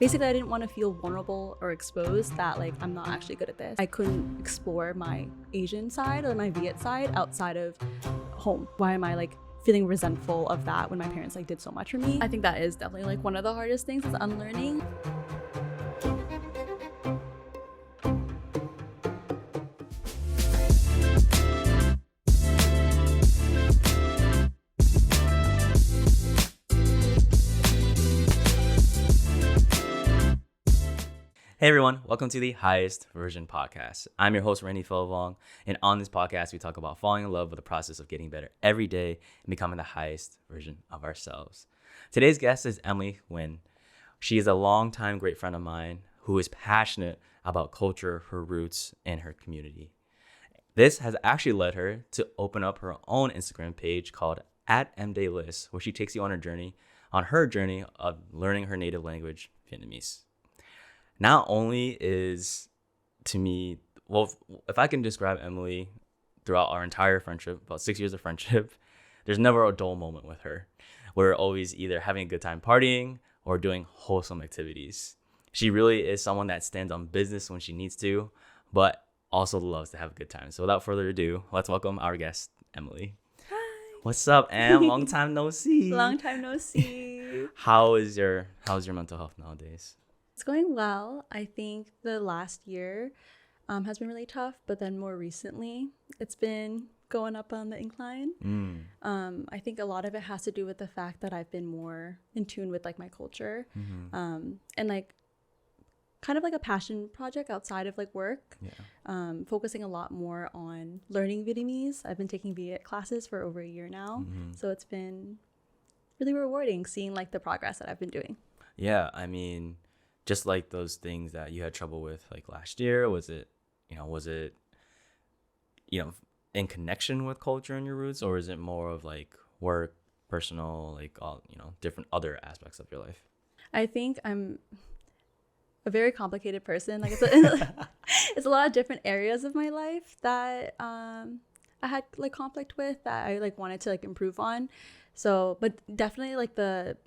Basically, I didn't want to feel vulnerable or exposed that like I'm not actually good at this. I couldn't explore my Asian side or my Viet side outside of home. Why am I like feeling resentful of that when my parents like did so much for me? I think that is definitely like one of the hardest things is unlearning. Hey everyone, welcome to the Highest Version Podcast. I'm your host, Randy Philvong, and on this podcast, we talk about falling in love with the process of getting better every day and becoming the highest version of ourselves. Today's guest is Nguyen. She is a longtime great friend of mine who is passionate about culture, her roots, and her community. This has actually led her to open up her own Instagram page called @mdaylist, where she takes you on her journey of learning her native language, Vietnamese. Not only is, to me, well, if I can describe Emily throughout our entire friendship, about 6 years of friendship, there's never a dull moment with her. We're always either having a good time partying or doing wholesome activities. She really is someone that stands on business when she needs to, but also loves to have a good time. So without further ado, let's welcome our guest, Emily. Hi. What's up, Em? Long time no see. Long time no see. How's your mental health nowadays? It's going well. I think the last year has been really tough, but then more recently, it's been going up on the incline. I think a lot of it has to do with the fact that I've been more in tune with like my culture, and like kind of like a passion project outside of like work. Focusing a lot more on learning Vietnamese. I've been taking Viet classes for over a year now, so it's been really rewarding seeing like the progress that I've been doing. Yeah, I mean, just like those things that you had trouble with like last year, was it in connection with culture and your roots, or is it more of like work, personal, like all, different other aspects of your life? I think I'm a very complicated person. Like it's a lot of different areas of my life that I had like conflict with that I like wanted to like improve on. So, but definitely like the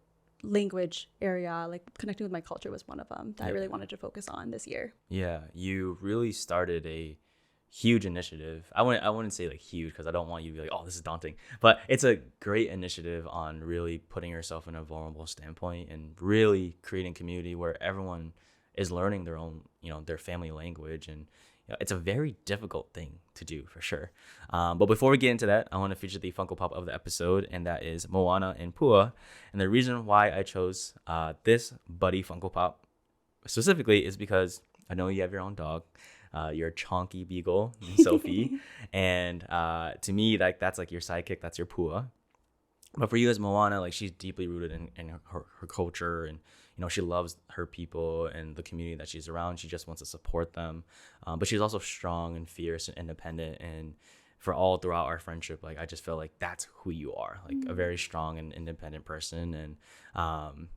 language area, like connecting with my culture was one of them that I really wanted to focus on this year. Yeah, you really started a huge initiative. I wouldn't say like huge because I don't want you to be like, oh, this is daunting, but it's a great initiative on really putting yourself in a vulnerable standpoint and really creating community where everyone is learning their own, their family language. And it's a very difficult thing to do for sure. But before we get into that, I want to feature the Funko Pop of the episode, and that is Moana and Pua. And the reason why I chose this buddy Funko Pop specifically is because I know you have your own dog. You're a chonky beagle, Sophie. And to me, like that's like your sidekick, that's your Pua. But for you as Moana, like she's deeply rooted in her culture, and she loves her people and the community that she's around. She just wants to support them, but she's also strong and fierce and independent. And for all throughout our friendship, like I just feel like that's who you are, like a very strong and independent person. And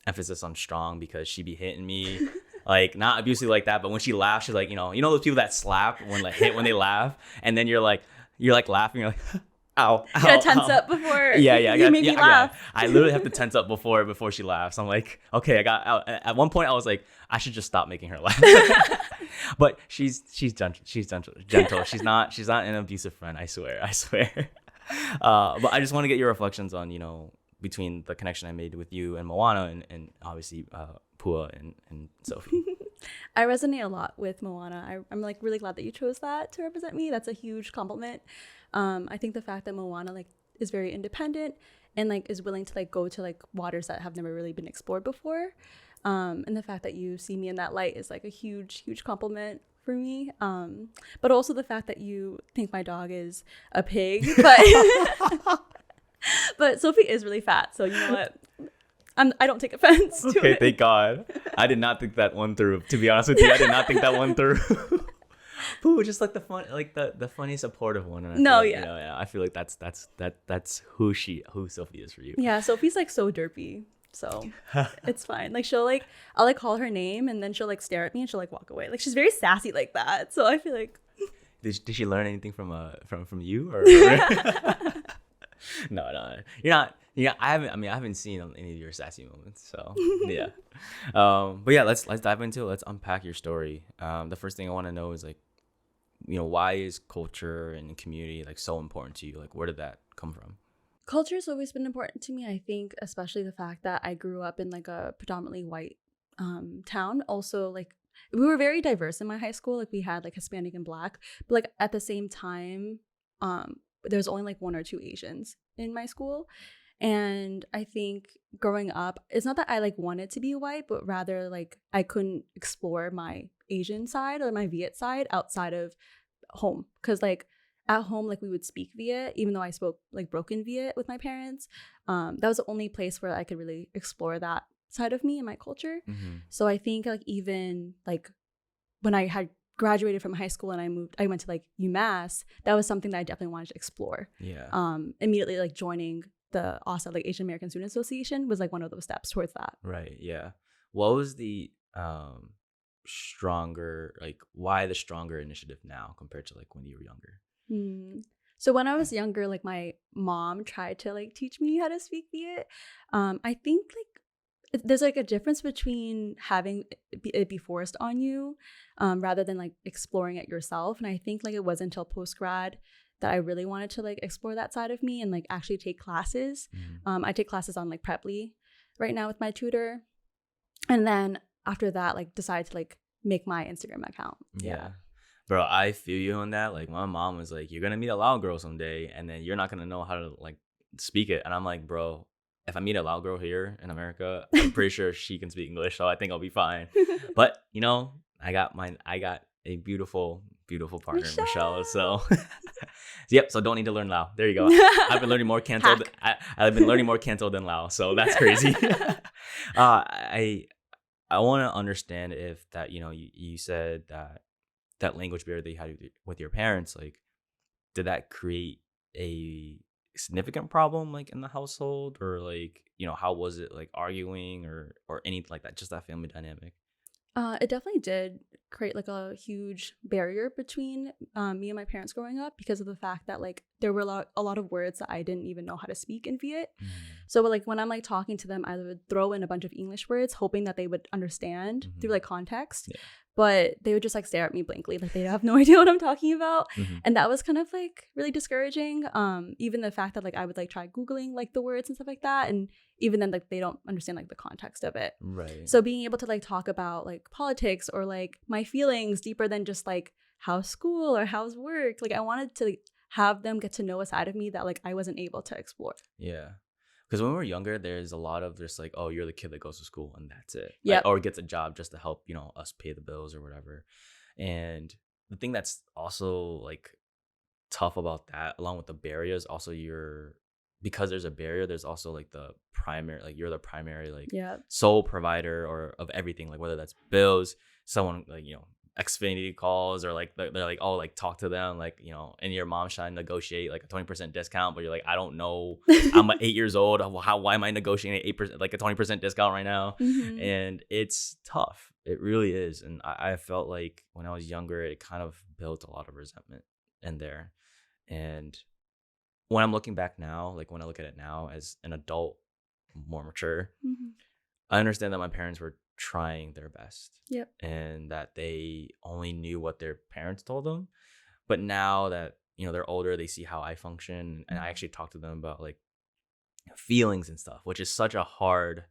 emphasis on strong because she be hitting me. Like not abusively like that, but when she laughs, she's like, those people that slap when like hit when they laugh, and then you're like laughing, you're like, ow, you gotta tense up before. You make me laugh. Yeah. I literally have to tense up before she laughs. I'm like, okay, at one point I was like, I should just stop making her laugh. But she's gentle. She's gentle. She's not an abusive friend. I swear. But I just want to get your reflections on between the connection I made with you and Moana and obviously Pua and Sophie. I resonate a lot with Moana. I'm like really glad that you chose that to represent me. That's a huge compliment. I think the fact that Moana like is very independent and like is willing to like go to like waters that have never really been explored before, and the fact that you see me in that light is like a huge compliment for me. But also the fact that you think my dog is a pig, but Sophie is really fat, so you know what? I don't take offense to it. Okay, thank God. I did not think that one through. To be honest with you, I did not think that one through. Ooh, just like the fun, like the funny, supportive one. And I feel like that's who Sophie is for you. Yeah, Sophie's like so derpy, so it's fine. Like I'll like call her name, and then she'll like stare at me, and she'll like walk away. Like she's very sassy like that. So I feel like. Did she learn anything from you or? No, you're not. Yeah, I haven't seen any of your sassy moments. So yeah. But yeah, let's dive into it. Let's unpack your story. The first thing I want to know is like, why is culture and community like so important to you? Like, where did that come from? Culture's always been important to me. I think, especially the fact that I grew up in like a predominantly white town. Also, like we were very diverse in my high school. Like we had like Hispanic and Black, but like at the same time, there's only like one or two Asians in my school. And I think growing up, it's not that I like wanted to be white, but rather like I couldn't explore my Asian side or my Viet side outside of home. Because like at home, like we would speak Viet, even though I spoke like broken Viet with my parents. That was the only place where I could really explore that side of me and my culture. Mm-hmm. So I think like even like when I had graduated from high school and I went to like UMass, that was something that I definitely wanted to explore. Yeah. Immediately like joining the ASA, like Asian American Student Association, was like one of those steps towards that. Right. Yeah. What was the stronger, like, why the stronger initiative now compared to like when you were younger? So when I was younger, like my mom tried to like teach me how to speak Viet. I think like there's like a difference between having it be forced on you rather than like exploring it yourself. And I think like it wasn't until post grad that I really wanted to like explore that side of me and like actually take classes. Mm-hmm. I take classes on like Preply right now with my tutor. And then after that, like decided to like make my Instagram account. Yeah. Bro, I feel you on that. Like my mom was like, you're gonna meet a Lao girl someday and then you're not gonna know how to like speak it. And I'm like, bro, if I meet a Lao girl here in America, I'm pretty sure she can speak English, so I think I'll be fine. But I got a beautiful partner, Michelle. So yep, so don't need to learn Lao. There you go. I've been learning more Canto. I've been learning more Canto than Lao, so that's crazy. I want to understand if that, you said that language barrier that you had with your parents, like, did that create a significant problem like in the household, or like, how was it like arguing or anything like that, just that family dynamic? It definitely did create like a huge barrier between me and my parents growing up because of the fact that like there were a lot of words that I didn't even know how to speak in Viet. So like when I'm like talking to them, I would throw in a bunch of English words hoping that they would understand through like context. Yeah. But they would just like stare at me blankly, like they have no idea what I'm talking about. Mm-hmm. And that was kind of like really discouraging. Even the fact that like I would like try Googling like the words and stuff like that. And even then like they don't understand like the context of it. Right. So being able to like talk about like politics or like my feelings deeper than just like how's school or how's work, like I wanted to have them get to know a side of me that like I wasn't able to explore. Yeah. Because when we were younger, there's a lot of just like, oh, you're the kid that goes to school and that's it. Yeah. Like, or gets a job just to help, us pay the bills or whatever. And the thing that's also like tough about that, along with the barriers, also because there's a barrier, there's also like the primary, like you're the primary like sole provider or of everything, like whether that's bills, someone like Xfinity calls, or like they're like, oh, like talk to them, like and your mom's trying to negotiate like a 20% discount, but you're like, I don't know, I'm 8 years old, why am I negotiating 8% like a 20% discount right now? Mm-hmm. And it's tough, it really is. And I felt like when I was younger, it kind of built a lot of resentment in there. And when I'm looking back now, like when I look at it now as an adult, more mature, I understand that my parents were trying their best. Yep. And that they only knew what their parents told them. But now that, they're older, they see how I function. And I actually talk to them about like feelings and stuff, which is such a hard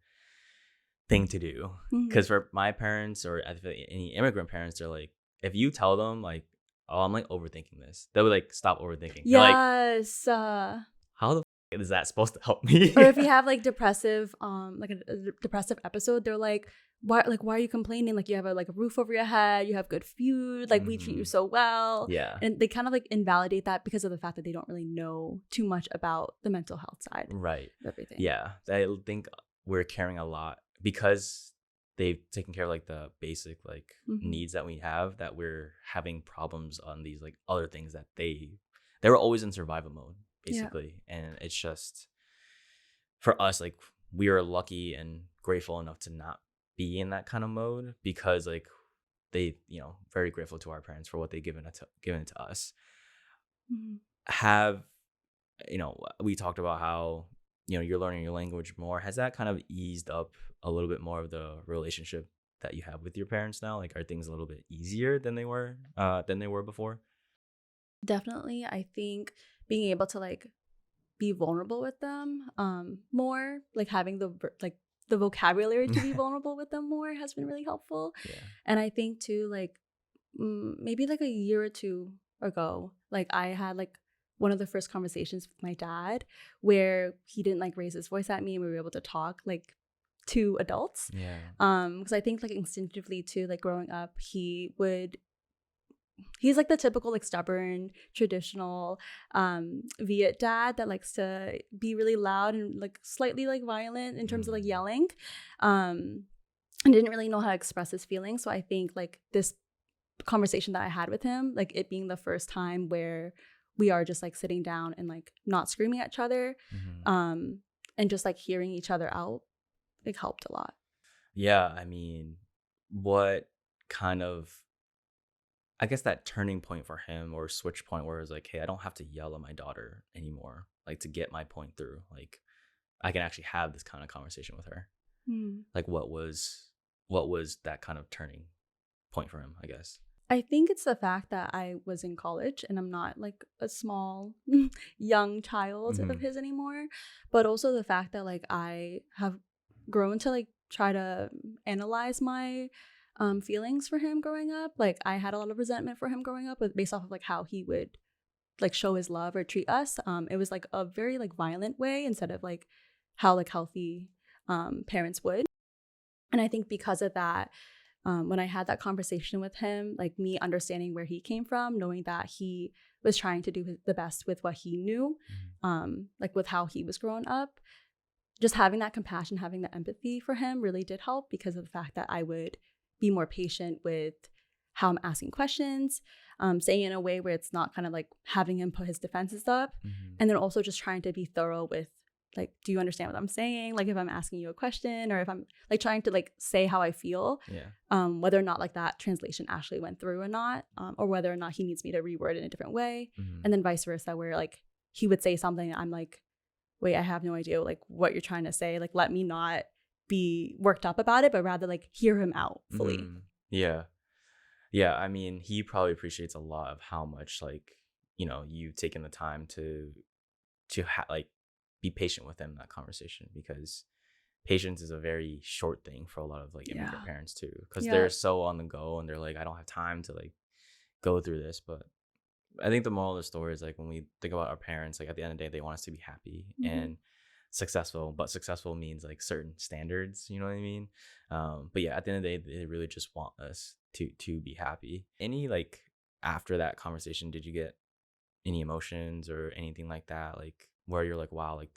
thing to do. Because for my parents, or I feel like any immigrant parents, they're like, if you tell them like, oh, I'm like overthinking this, they would like stop overthinking. Yes. Like, how the is that supposed to help me? Or if you have like depressive, like a depressive episode, they're like, why are you complaining? Like you have a roof over your head, you have good food, like we treat you so well. Yeah. And they kind of like invalidate that because of the fact that they don't really know too much about the mental health side. Right. Of everything. Yeah. I think we're caring a lot because they've taken care of like the basic like needs that we have, that we're having problems on these like other things that they were always in survival mode, basically. Yeah. And it's just, for us, like we are lucky and grateful enough to not be in that kind of mode, because like they, very grateful to our parents for what they've given to us. Have we talked about how, you're learning your language more. Has that kind of eased up a little bit more of the relationship that you have with your parents now? Like, are things a little bit easier than they were before? Definitely, I think being able to like be vulnerable with them more, like having the vocabulary to be vulnerable with them more has been really helpful. Yeah. And I think too, like maybe like a year or two ago, like I had like one of the first conversations with my dad where he didn't like raise his voice at me and we were able to talk like two adults. Yeah. Because I think like instinctively too, like growing up, he's like the typical like stubborn traditional Viet dad that likes to be really loud and like slightly like violent in terms of like yelling, and didn't really know how to express his feelings. So I think like this conversation that I had with him, like it being the first time where we are just like sitting down and like not screaming at each other, and just like hearing each other out, it helped a lot. Yeah, I mean, what kind of, I guess, that turning point for him or switch point where it's like, hey, I don't have to yell at my daughter anymore, like to get my point through. Like, I can actually have this kind of conversation with her. Like, what was that kind of turning point for him, I guess? I think it's the fact that I was in college and I'm not like a small young child of his anymore, but also the fact that like I have grown to like try to analyze my feelings for him growing up. Like I had a lot of resentment for him growing up, but based off of like how he would like show his love or treat us. It was like a very like violent way instead of like how like healthy parents would. And I think because of that, when I had that conversation with him, like me understanding where he came from, knowing that he was trying to do the best with what he knew, like with how he was growing up, just having that compassion, having the empathy for him really did help because of the fact that I would be more patient with how I'm asking questions, saying in a way where it's not kind of like having him put his defenses up, and then also just trying to be thorough with like, do you understand what I'm saying? Like if I'm asking you a question or if I'm like trying to like say how I feel, whether or not like that translation actually went through or not, or whether or not he needs me to reword it in a different way, and then vice versa, where like he would say something, I'm like, wait, I have no idea like what you're trying to say. Like let me not be worked up about it, but rather like hear him out fully. Yeah. I mean, he probably appreciates a lot of how much like you've taken the time to like be patient with them in that conversation, because patience is a very short thing for a lot of like immigrant parents too, because they're so on the go and they're like, I don't have time to like go through this. But I think the moral of the story is like when we think about our parents, like at the end of the day, they want us to be happy and successful, but successful means like certain standards, you know what I mean? But yeah, at the end of the day, they really just want us to be happy. Any like after that conversation, did you get any emotions or anything like that, like where you're like, wow, like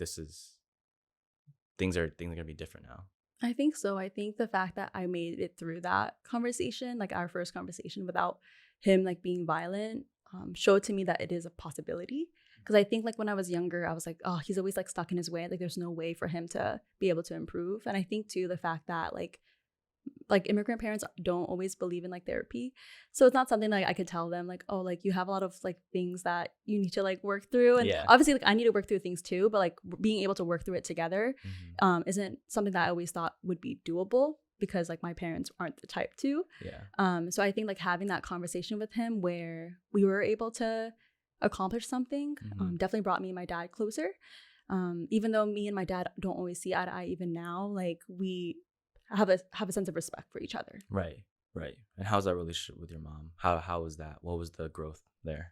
things are gonna be different now? I think so. I think the fact that I made it through that conversation, like our first conversation, without him like being violent, showed to me that it is a possibility. Because I think like when I was younger, I was like, oh, he's always like stuck in his way. Like there's no way for him to be able to improve. And I think too the fact that like immigrant parents don't always believe in like therapy, so it's not something like I could tell them like, oh, like you have a lot of like things that you need to like work through, and obviously like I need to work through things too, but like being able to work through it together isn't something that I always thought would be doable because like my parents aren't the type to. So I think like having that conversation with him where we were able to accomplish something definitely brought me and my dad closer, even though me and my dad don't always see eye to eye even now, like we have a sense of respect for each other. Right. And how's that relationship with your mom? How was that? What was the growth there?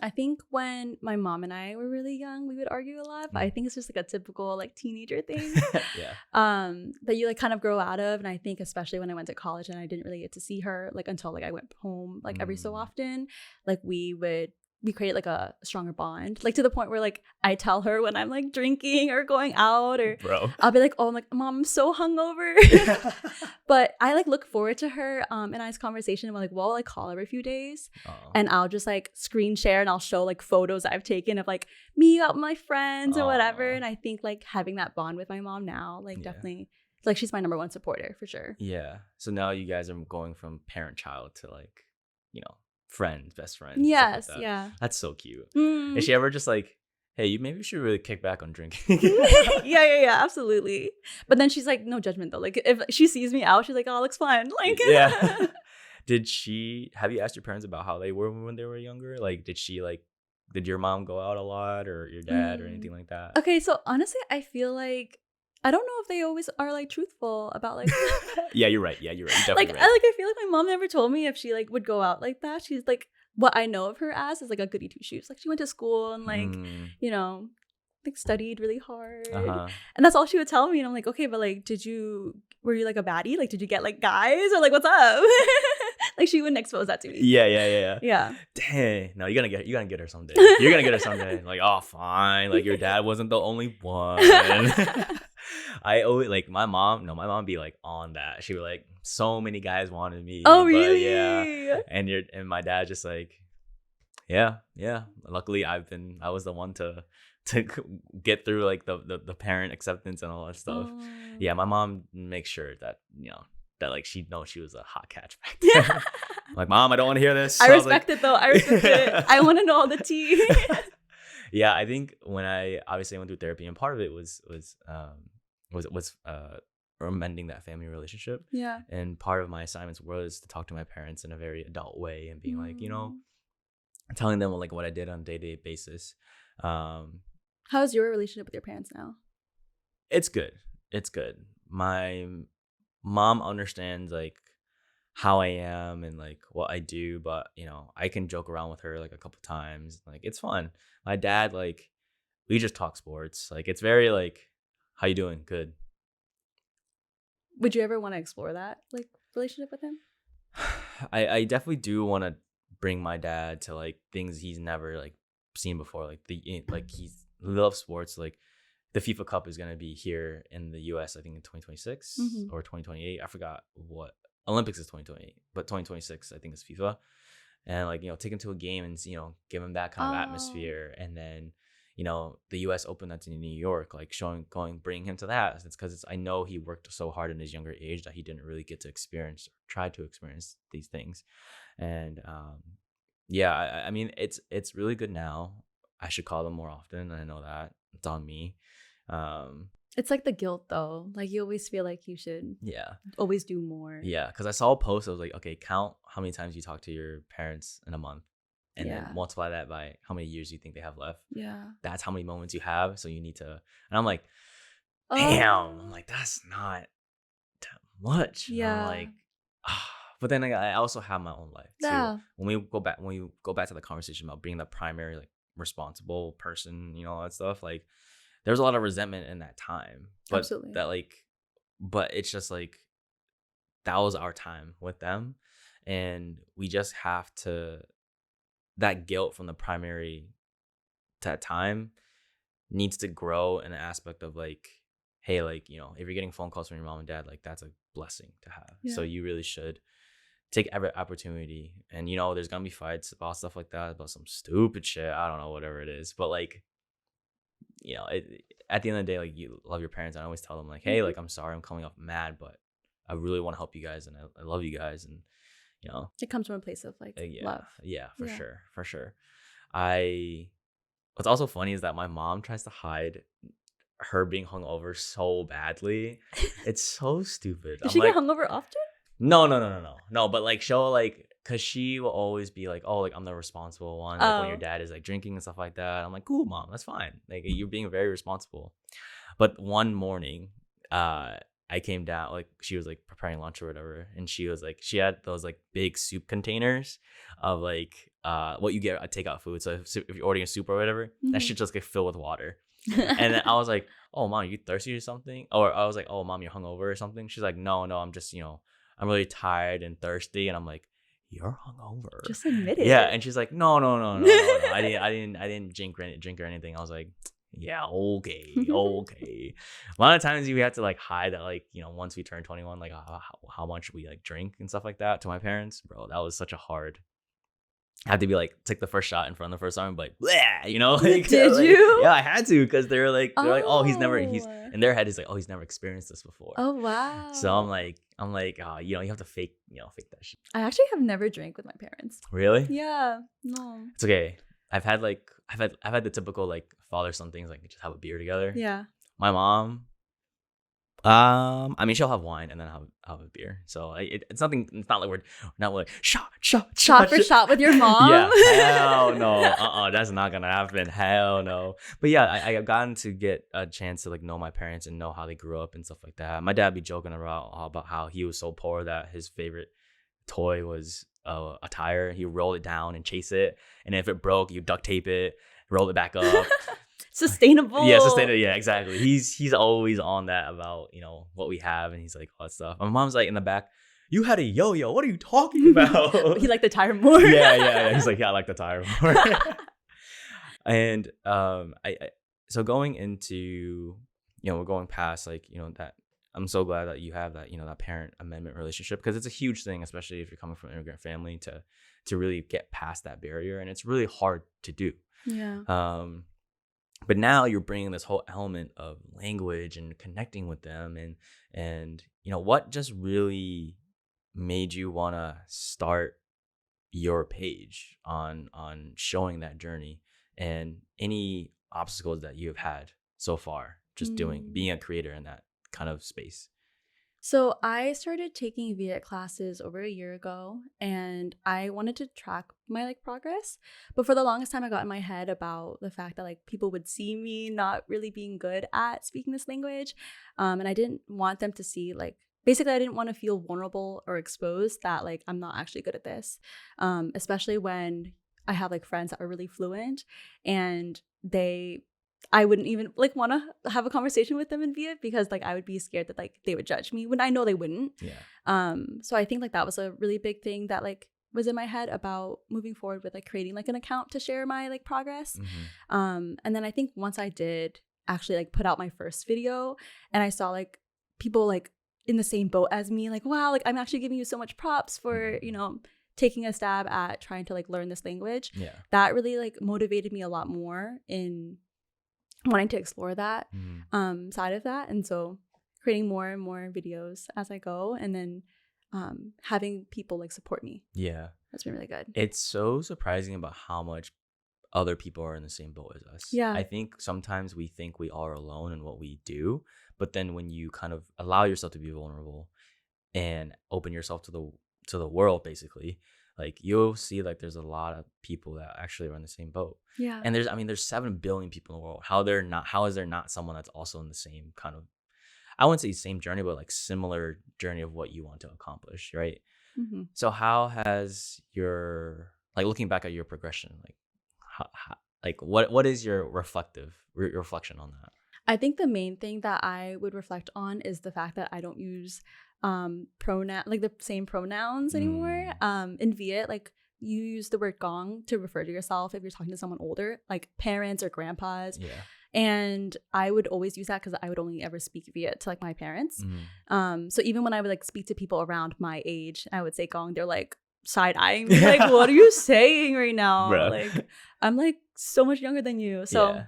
I think when my mom and I were really young, we would argue a lot, but I think it's just like a typical like teenager thing. That you like kind of grow out of. And I think especially when I went to college and I didn't really get to see her like until like I went home like every so often, like we created like a stronger bond, like to the point where like I tell her when I'm like drinking or going out, or I'll be like, oh, I'm like, Mom, I'm so hungover. But I like look forward to her and I's conversation. And we'll like call every few days, and I'll just like screen share and I'll show like photos I've taken of like me out with my friends or whatever. And I think like having that bond with my mom now, like definitely, like she's my number one supporter for sure. Yeah. So now you guys are going from parent-child to like, friends, best friends. Yes, like that. yeah. That's so cute. Is she ever just like, hey, maybe you should really kick back on drinking. Yeah, absolutely. But then she's like, no judgment though. Like if she sees me out, she's like, oh, looks fine. Like, Yeah. Have you asked your parents about how they were when they were younger? Like, did your mom go out a lot, or your dad, or anything like that? Okay, so honestly, I feel like I don't know if they always are like truthful about like. Yeah, you're right. You're definitely like right. I feel like my mom never told me if she like would go out like that. She's like, what I know of her as is like a goody two shoes. Like she went to school and like you know, like studied really hard, and that's all she would tell me. And I'm like, okay, but like, were you like a baddie? Like, did you get like guys or like what's up? Like she wouldn't expose that to me. Yeah. Dang. No, you're gonna get her someday. You're gonna get her someday. Like, oh, fine. Like your dad wasn't the only one. I always like my mom. No, my mom be like on that. She would like, so many guys wanted me. Oh, but, really? Yeah. And my dad just like, yeah. Luckily, I was the one to get through like the parent acceptance and all that stuff. Yeah, my mom makes sure that that like she knows she was a hot catch back then. Like, Mom, I don't want to hear this. I respect it though. I respect it. I want to know all the tea. Yeah, I think when I obviously went through therapy, and part of it was mending that family relationship. Yeah. And part of my assignments was to talk to my parents in a very adult way and being like, telling them like what I did on a day-to-day basis. How's your relationship with your parents now? It's good. My mom understands like how I am and like what I do, but I can joke around with her like a couple times. Like it's fun. My dad, like, we just talk sports. Like it's very like, how you doing? Good. Would you ever want to explore that like relationship with him? I definitely do want to bring my dad to like things he's never like seen before. Like he loves sports. Like the FIFA Cup is gonna be here in the US, I think in 2026 or 2028. I forgot what. Olympics is 2028, but 2026 I think is FIFA. And like take him to a game and give him that kind of atmosphere. And then the US Open that's in New York, like bringing him to that. It's because I know he worked so hard in his younger age that he didn't really get to experience or try to experience these things. And yeah, I mean it's really good now. I should call them more often. I know that it's on me. It's like the guilt though. Like you always feel like you should always do more. Yeah, because I saw a post. I was like, okay, count how many times you talk to your parents in a month, and then multiply that by how many years you think they have left. Yeah, that's how many moments you have. So you need to. And I'm like, damn. I'm like, that's not that much. Yeah. I'm like, but then I also have my own life too. Yeah. When we go back to the conversation about being the primary like responsible person, all that stuff, like. There's a lot of resentment in that time, but absolutely. But it's just like, that was our time with them. And we just have to, that guilt from the primary to that time needs to grow in an aspect of like, hey, like, if you're getting phone calls from your mom and dad, like that's a blessing to have. Yeah. So you really should take every opportunity. And, there's going to be fights about stuff like that, about some stupid shit. I don't know, whatever it is. But like, at the end of the day, like, you love your parents. And I always tell them like, hey, like, I'm sorry I'm coming off mad, but I really want to help you guys, and I love you guys. And it comes from a place of like love. Yeah, for sure. What's also funny is that my mom tries to hide her being hungover so badly. It's so stupid. Does she get hungover often? No, but like she'll like, because she will always be like, oh, like I'm the responsible one, like when your dad is like drinking and stuff like that. I'm like, cool, Mom, that's fine, like you're being very responsible. But one morning I came down, like she was like preparing lunch or whatever, and she was like, she had those like big soup containers of like what you get at takeout food. So if you're ordering a soup or whatever, that shit just get filled with water. And then I was like, oh, Mom, you thirsty or something? Or I was like, oh, Mom, you're hungover or something? She's like, no, I'm just I'm really tired and thirsty. And I'm like, you're hungover. Just admit it. Yeah, and she's like, no. I didn't drink or anything. I was like, yeah, okay. A lot of times we have to like hide that, like, once we turn 21, like how much we like drink and stuff like that to my parents. Bro, that was such a hard. I had to be like, take the first shot in front of the first time, but bleh, like, did like, you? Yeah, I had to, because they're like, oh, he's in their head, he's like, oh, he's never experienced this before. Oh wow. So I'm like, oh, you have to fake that shit. I actually have never drank with my parents. Really? Yeah. No. It's okay. I've had the typical like father-son things, like just have a beer together. Yeah. My mom, I mean, she'll have wine and then have a beer. So it's nothing. It's not like we're not like shot For shot with your mom. Yeah, hell no. That's not gonna happen. Hell no. But yeah, I've gotten to get a chance to like know my parents and know how they grew up and stuff like that. My dad be joking about how he was so poor that his favorite toy was a tire. He roll it down and chase it, and if it broke, you duct tape it, roll it back up. Sustainable. Yeah, sustainable. Yeah, exactly. He's always on that about, you know, what we have, and he's like all that stuff. My mom's like in the back, you had a yo-yo. What are you talking about? He liked the tire more. yeah. He's like, yeah, I like the tire more. And so going into, you know, we're going past like, you know, that I'm so glad that you have that, you know, that parent amendment relationship, because it's a huge thing, especially if you're coming from an immigrant family, to really get past that barrier, and it's really hard to do. Yeah. But now you're bringing this whole element of language and connecting with them, and you know, what just really made you want to start your page on showing that journey, and any obstacles that you have had so far just being a creator in that kind of space? So I started taking Viet classes over a year ago, and I wanted to track my like progress. But for the longest time, I got in my head about the fact that like people would see me not really being good at speaking this language, and I didn't want them to see like. Basically, I didn't want to feel vulnerable or exposed that like I'm not actually good at this, especially when I have like friends that are really fluent, and I wouldn't even like want to have a conversation with them in Viet because like I would be scared that like they would judge me when I know they wouldn't. Yeah. So I think like that was a really big thing that like was in my head about moving forward with like creating like an account to share my like progress. And then I think once I did actually like put out my first video, and I saw like people like in the same boat as me, like, wow, like I'm actually giving you so much props for, you know, taking a stab at trying to like learn this language. Yeah. That really like motivated me a lot more in wanting to explore that side of that. And so creating more and more videos as I go, and then having people like support me. Yeah. That's been really good. It's so surprising about how much other people are in the same boat as us. Yeah. I think sometimes we think we are alone in what we do, but then when you kind of allow yourself to be vulnerable and open yourself to the world, basically, like you'll see like there's a lot of people that actually are in the same boat. Yeah. And there's 7 billion people in the world. How is there not someone that's also in the same kind of, I wouldn't say same journey, but like similar journey of what you want to accomplish, right? So how has your, like looking back at your progression, like like what is your reflection on that? I think the main thing that I would reflect on is the fact that I don't use the same pronouns anymore. In Viet, like you use the word gong to refer to yourself if you're talking to someone older, like parents or grandpas. Yeah. And I would always use that because I would only ever speak Viet to like my parents. So even when I would like speak to people around my age, I would say gong, they're like side-eyeing me, like, what are you saying right now? Bruh. Like, I'm like so much younger than you. So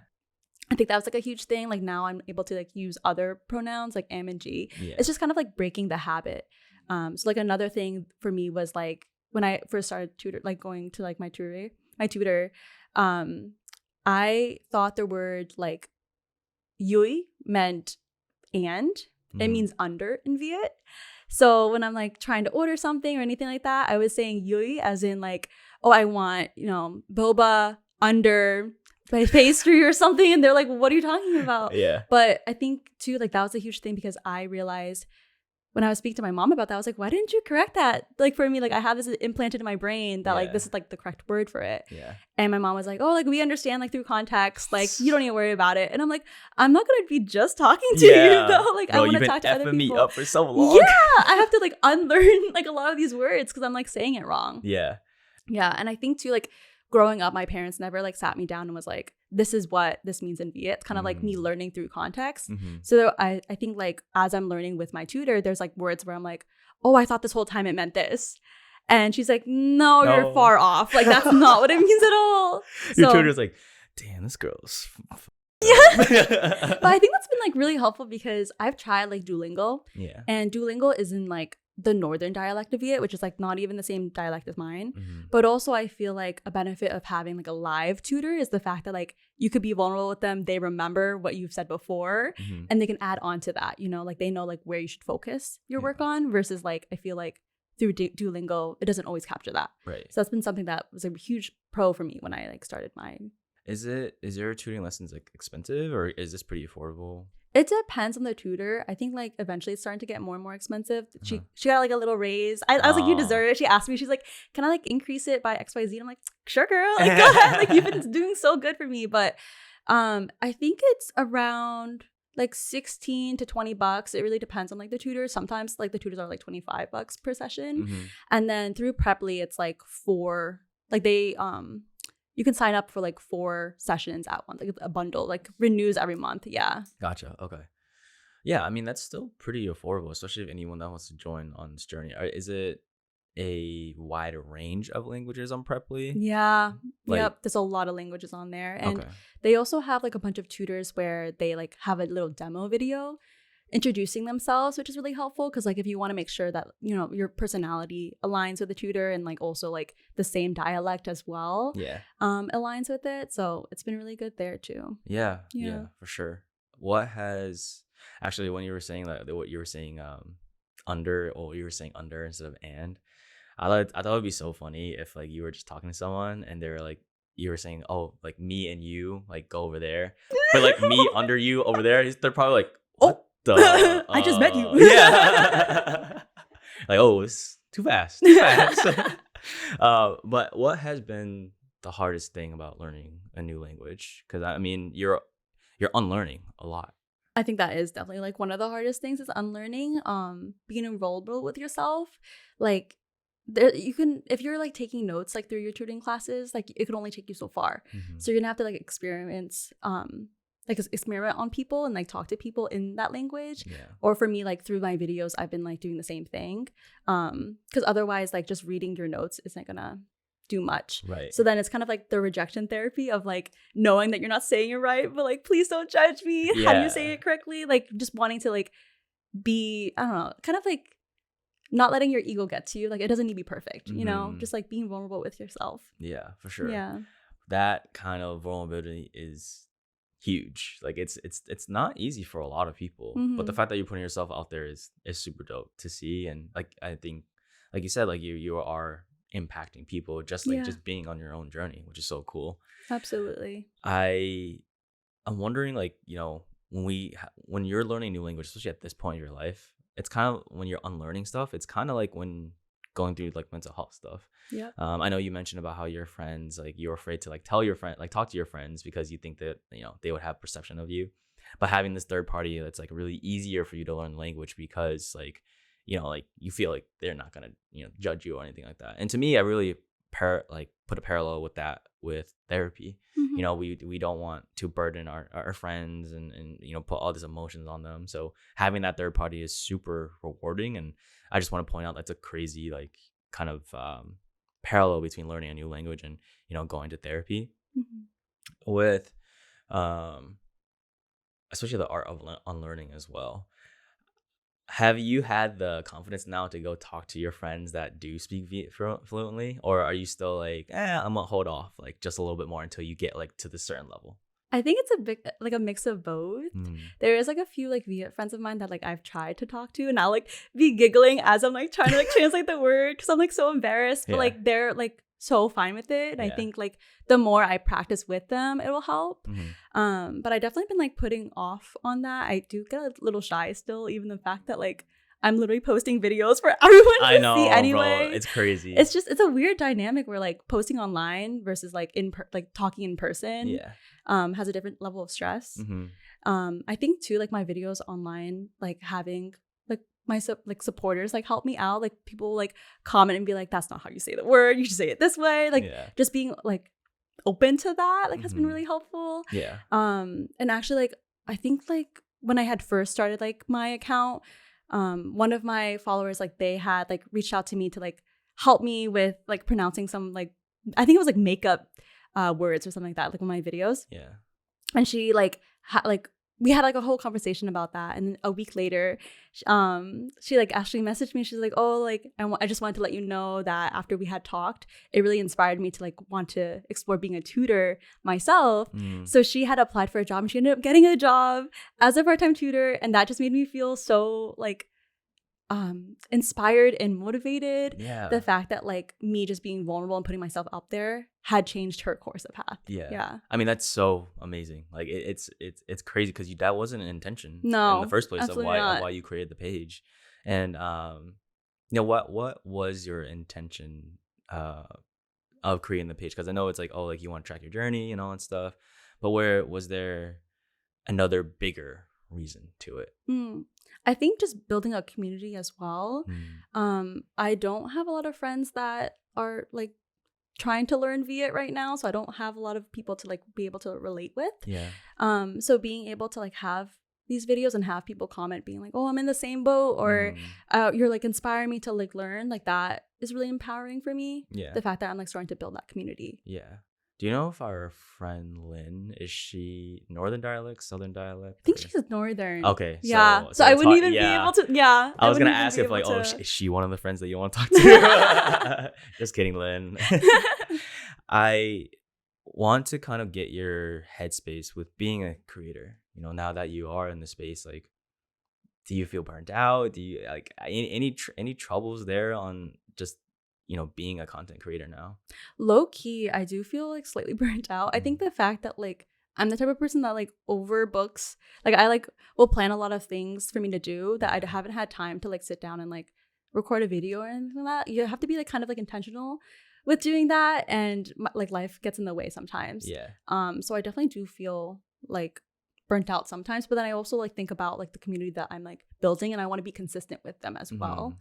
I think that was like a huge thing. Like now I'm able to like use other pronouns like am and g. Yeah. It's just kind of like breaking the habit. So like another thing for me was like when I first started going to like my tutor, I thought the word like yui meant and. It means under in Viet. So when I'm like trying to order something or anything like that, I was saying yui as in like, oh, I want, you know, boba under my pastry or something. And they're like, what are you talking about? Yeah. But I think too, like that was a huge thing because I realized when I was speaking to my mom about that, I was like, why didn't you correct that? Like for me, like I have this implanted in my brain that like this is like the correct word for it. Yeah. And my mom was like, oh, like we understand like through context, like you don't need to worry about it. And I'm like, I'm not gonna be just talking to you though. Like I want to talk to other people. You've been effing me up for so long. Yeah, I have to like unlearn like a lot of these words because I'm like saying it wrong. Yeah. Yeah, and I think too, like growing up, my parents never like sat me down and was like, this is what this means in Viet. It's kind of like me learning through context. So I think like as I'm learning with my tutor, there's like words where I'm like, oh, I thought this whole time it meant this. And she's like, no, you're far off. Like that's not what it means at all. Your tutor's like, damn, this girl's yeah. But I think that's been like really helpful because I've tried like Duolingo. Yeah. And Duolingo is in like the northern dialect of Viet, which is like not even the same dialect as mine. Mm-hmm. But also I feel like a benefit of having like a live tutor is the fact that like you could be vulnerable with them. They remember what you've said before Mm-hmm. and they can add on to that, you know, like they know like where you should focus your work on versus like I feel like through Duolingo, it doesn't always capture that. Right. So that's been something that was a huge pro for me when I like started mine. Is your tutoring lessons like expensive or is this pretty affordable? It depends on the tutor. I think like eventually it's starting to get more and more expensive. She got like a little raise. I was like, you deserve it. She asked me, she's like, can I like increase it by XYZ? And I'm like, sure, girl. Like, go ahead. Like you've been doing so good for me. But I think it's around like $16 to $20. It really depends on like the tutor. Sometimes like the tutors are like $25 per session. Mm-hmm. And then through Preply, it's like you can sign up for like 4 sessions at once, like a bundle, like renews every month. Yeah. Gotcha. Okay. Yeah, I mean, that's still pretty affordable, especially if anyone that wants to join on this journey. Is it a wide range of languages on Preply? Yeah. Like, yep. There's a lot of languages on there. And okay. they also have like a bunch of tutors where they like have a little demo video introducing themselves, which is really helpful because like if you want to make sure that you know your personality aligns with the tutor and like also like the same dialect as well aligns with it, so it's been really good there too. Yeah, for sure. What has actually, when you were saying that, what you were saying under, or you were saying under instead of and, I thought it would be so funny if like you were just talking to someone and they were like, you were saying, oh, like me and you like go over there, but like me under you over there, they're probably like, what? I just met you. Yeah. Like, oh, it's too fast. But what has been the hardest thing about learning a new language? Because I mean, you're unlearning a lot. I think that is definitely like one of the hardest things is unlearning. Being vulnerable with yourself, like there you can, if you're like taking notes like through your tutoring classes, like it could only take you so far. Mm-hmm. So you're gonna have to like experiment on people and like talk to people in that language. Or for me, like through my videos, I've been like doing the same thing because otherwise like just reading your notes isn't gonna do much, right? So then it's kind of like the rejection therapy of like knowing that you're not saying it right, but like please don't judge me. How do you say it correctly? Like just wanting to like be, I don't know, kind of like not letting your ego get to you. Like it doesn't need to be perfect, you know, just like being vulnerable with yourself. Yeah, for sure. Yeah, that kind of vulnerability is huge. Like it's not easy for a lot of people, but the fact that you're putting yourself out there is super dope to see. And like I think, like you said, like you are impacting people just like just being on your own journey, which is so cool. Absolutely. I'm wondering, like, you know, when you're learning new language, especially at this point in your life, it's kind of when you're unlearning stuff, it's kind of like when going through like mental health stuff. Yeah. I know you mentioned about how your friends, like you're afraid to like tell your friend, like talk to your friends because you think that, you know, they would have perception of you. But having this third party, that's like really easier for you to learn language because like, you know, like you feel like they're not gonna, you know, judge you or anything like that. And to me, I really put a parallel with that with therapy. You know, we don't want to burden our friends and you know, put all these emotions on them. So having that third party is super rewarding. And I just want to point out that's a crazy like kind of parallel between learning a new language and, you know, going to therapy with especially the art of unlearning as well. Have you had the confidence now to go talk to your friends that do speak Viet fluently? Or are you still like, I'm gonna hold off like just a little bit more until you get like to the certain level? I think it's a big, like a mix of both. There is like a few like Viet friends of mine that like I've tried to talk to and I'll like be giggling as I'm like trying to like translate the word because I'm like so embarrassed. But like they're like so fine with it. And I think like the more I practice with them, it will help. But I definitely been like putting off on that. I do get a little shy still, even the fact that like I'm literally posting videos for everyone to see anyway. Bro, it's crazy. It's a weird dynamic where like posting online versus like like talking in person has a different level of stress. I think too, like my videos online, like having like my supporters like help me out. Like people like comment and be like, that's not how you say the word. You should say it this way. Like just being like open to that like has been really helpful. And actually like I think like when I had first started like my account, one of my followers like they had like reached out to me to like help me with like pronouncing some like I think it was like makeup words or something like that like in my videos. And she like we had like a whole conversation about that, and a week later she like actually messaged me. She's like, oh, like I just wanted to let you know that after we had talked, it really inspired me to like want to explore being a tutor myself. So she had applied for a job and she ended up getting a job as a part-time tutor, and that just made me feel so like inspired and motivated. Yeah. The fact that like me just being vulnerable and putting myself out there had changed her course of path. Yeah. I mean, that's so amazing. Like it's crazy because that wasn't an intention in No, the first place of absolutely not. why you created the page. And you know, what was your intention of creating the page? Because I know it's like, oh, like you want to track your journey and all that stuff, but where was there another bigger reason to it? I think just building a community as well. I don't have a lot of friends that are like trying to learn Viet right now, so I don't have a lot of people to like be able to relate with. So being able to like have these videos and have people comment being like, oh, I'm in the same boat, or you're like inspiring me to like learn, like that is really empowering for me. The fact that I'm like starting to build that community. Do you know if our friend Lynn, is she northern dialect, southern dialect? I think she's northern. Okay. So I wouldn't even be able to. Yeah. I was going to ask if like, oh, is she one of the friends that you want to talk to? Just kidding, Lynn. I want to kind of get your headspace with being a creator. You know, now that you are in the space, like, do you feel burnt out? Do you like any troubles there on just, you know, being a content creator now? Low key, I do feel like slightly burnt out. I think the fact that like I'm the type of person that like overbooks, like I like will plan a lot of things for me to do that I haven't had time to like sit down and like record a video or anything like that. You have to be like kind of like intentional with doing that, and like life gets in the way sometimes. So I definitely do feel like burnt out sometimes, but then I also like think about like the community that I'm like building, and I want to be consistent with them as well.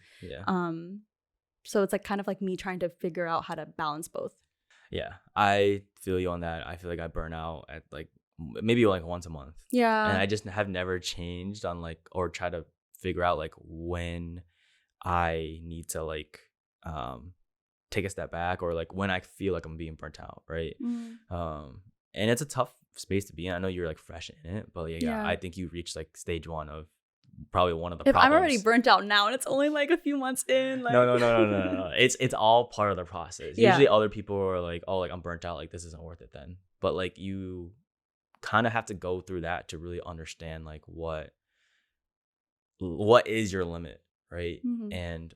So it's like kind of like me trying to figure out how to balance both. Yeah, I feel you on that. I feel like I burn out at like maybe like once a month. And I just have never changed on like, or try to figure out like when I need to like take a step back, or like when I feel like I'm being burnt out, right? And it's a tough space to be in. I know you're like fresh in it, but I think you reached like stage 1 of probably one of the problems. I'm already burnt out now and it's only like a few months in, like no. It's all part of the process. Usually other people are like, oh, like I'm burnt out, like this isn't worth it then. But like you kind of have to go through that to really understand like what is your limit, right? And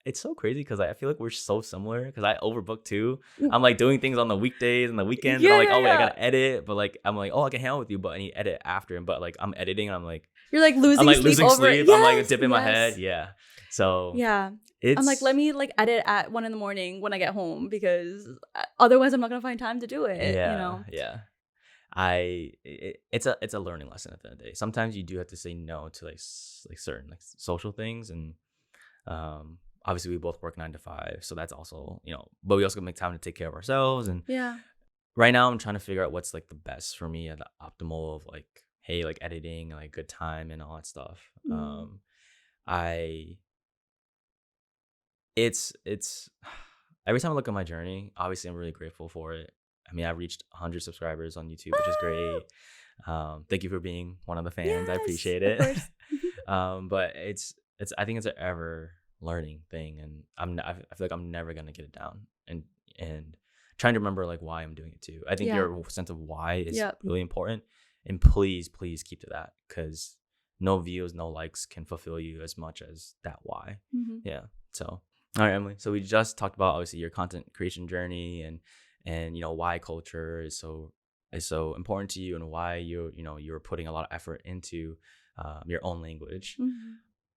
it's so crazy because I feel like we're so similar, because I overbook too. I'm like doing things on the weekdays and the weekends, and I'm like, oh wait, I gotta edit, but like I'm like, oh, I can hang out with you, but I need to edit after. But like I'm editing and I'm like, you're like losing sleep. I'm like dipping my head. So I'm like, let me like edit at 1 a.m. when I get home, because otherwise I'm not gonna find time to do it. You know? It's a learning lesson at the end of the day. Sometimes you do have to say no to like certain like social things, and obviously we both work 9 to 5, so that's also, you know, but we also can make time to take care of ourselves. And right now I'm trying to figure out what's like the best for me, at the optimal of like, hey, like editing, like good time and all that stuff. It's every time I look at my journey, obviously I'm really grateful for it. I mean, I've reached 100 subscribers on YouTube, which is great. Thank you for being one of the fans. I appreciate it. But it's I think it's an ever learning thing, and I feel like I'm never gonna get it down, and trying to remember like why I'm doing it too. I think your sense of why is really important, and please keep to that, because no views, no likes can fulfill you as much as that why. So all right, Emily, so we just talked about obviously your content creation journey, and you know why culture is so important to you, and why you're putting a lot of effort into your own language.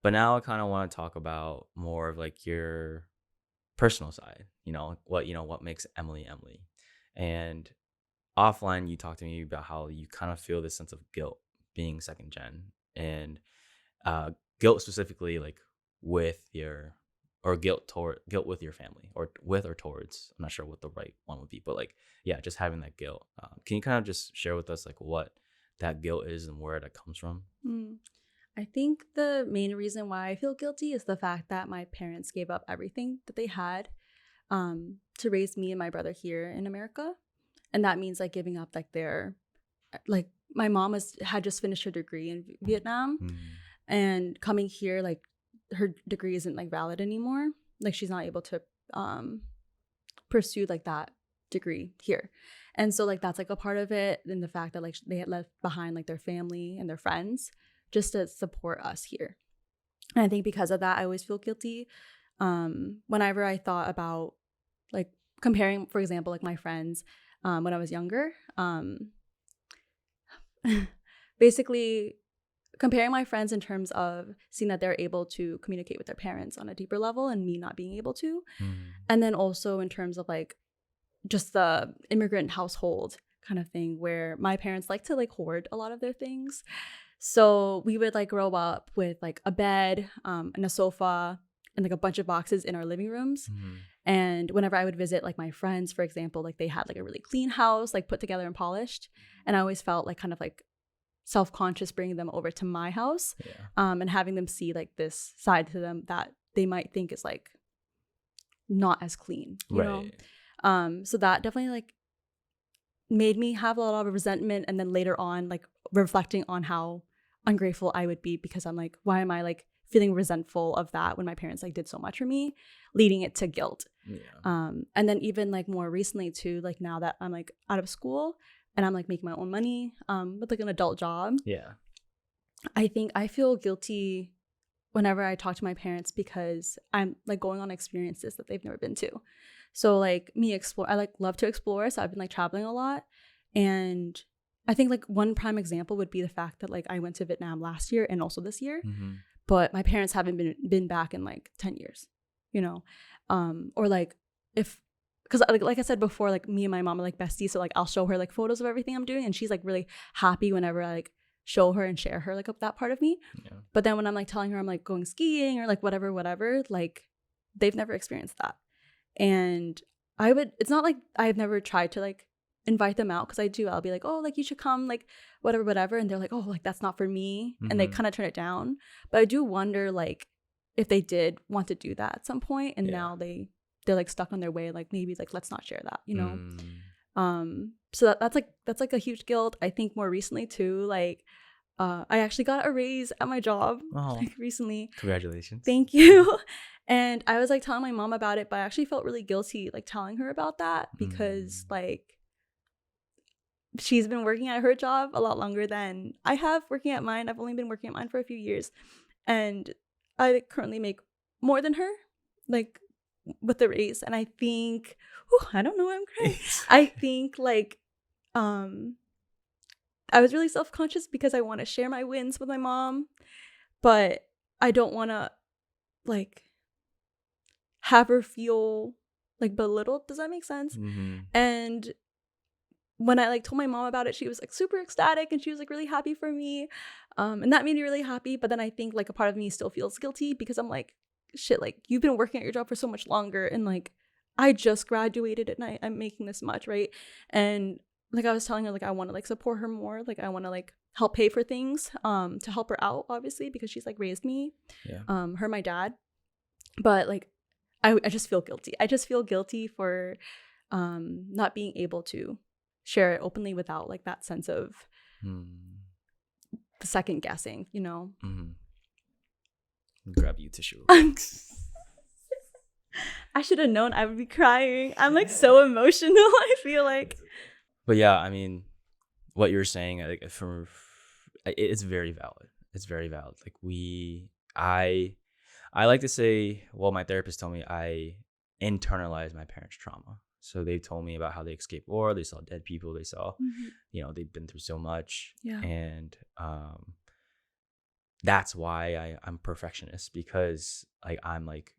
But now I kind of want to talk about more of like your personal side, what makes Emily. And offline, you talked to me about how you kind of feel this sense of guilt being second gen, and guilt specifically like with your, or guilt with your family, or with or towards, I'm not sure what the right one would be, but like, just having that guilt. Can you kind of just share with us like what that guilt is and where that comes from? I think the main reason why I feel guilty is the fact that my parents gave up everything that they had to raise me and my brother here in America. And that means like giving up like their like my mom had just finished her degree in Vietnam, and coming here, like her degree isn't like valid anymore. Like she's not able to pursue like that degree here. And so like that's like a part of it, and the fact that like they had left behind like their family and their friends just to support us here. And I think because of that, I always feel guilty whenever I thought about like comparing, for example, like my friends when I was younger. Basically comparing my friends in terms of seeing that they're able to communicate with their parents on a deeper level and me not being able to. And then also in terms of like just the immigrant household kind of thing, where my parents like to like hoard a lot of their things. So we would like grow up with like a bed and a sofa and like a bunch of boxes in our living rooms. And whenever I would visit like my friends, for example, like they had like a really clean house, like put together and polished. And I always felt like kind of like self-conscious bringing them over to my house and having them see like this side to them that they might think is like not as clean, you know? So that definitely like made me have a lot of resentment. And then later on, like reflecting on how ungrateful I would be, because I'm like, why am I like feeling resentful of that when my parents like did so much for me, leading it to guilt. And then even like more recently too, like now that I'm like out of school and I'm like making my own money with like an adult job. I think I feel guilty whenever I talk to my parents because I'm like going on experiences that they've never been to. So like I like love to explore. So I've been like traveling a lot. And I think like one prime example would be the fact that like I went to Vietnam last year and also this year, but my parents haven't been back in like 10 years, you know? Or like because like I said before, like me and my mom are like besties. So like I'll show her like photos of everything I'm doing and she's like really happy whenever I like show her and share her like that part of me. But then when I'm like telling her I'm like going skiing or like whatever, like they've never experienced that. And it's not like I've never tried to like invite them out, because I'll be like, oh, like you should come, like whatever, and they're like, oh, like that's not for me, and they kind of turn it down. But I do wonder like if they did want to do that at some point and now they're like stuck on their way, like maybe like let's not share that, you know. So that's like a huge guilt. I think more recently too, like I actually got a raise at my job like recently. Congratulations. Thank you. And I was like telling my mom about it, but I actually felt really guilty like telling her about that, because like she's been working at her job a lot longer than I have working at mine. I've only been working at mine for a few years, and I currently make more than her, like with the raise. And I think, I don't know, I'm crying. I think like I was really self-conscious because I want to share my wins with my mom, but I don't want to like have her feel like belittled. Does that make sense? And when I like told my mom about it, she was like super ecstatic and she was like really happy for me. And that made me really happy. But then I think like a part of me still feels guilty, because I'm like, shit, like you've been working at your job for so much longer, and like I just graduated and I'm making this much, right? And like I was telling her, like I want to like support her more, like I want to like help pay for things to help her out, obviously, because she's like raised me, her, my dad. But like I just feel guilty. I just feel guilty for not being able to share it openly without like that sense of second guessing, you know. Grab you tissue. I should have known I would be crying. I'm like so emotional, I feel like. But yeah, I mean, what you're saying, like, it's very valid. It's very valid. Like I like to say, well, my therapist told me I internalized my parents' trauma. So they told me about how they escaped war, they saw dead people, they saw, you know, they've been through so much. And that's why I'm perfectionist, because like I'm like,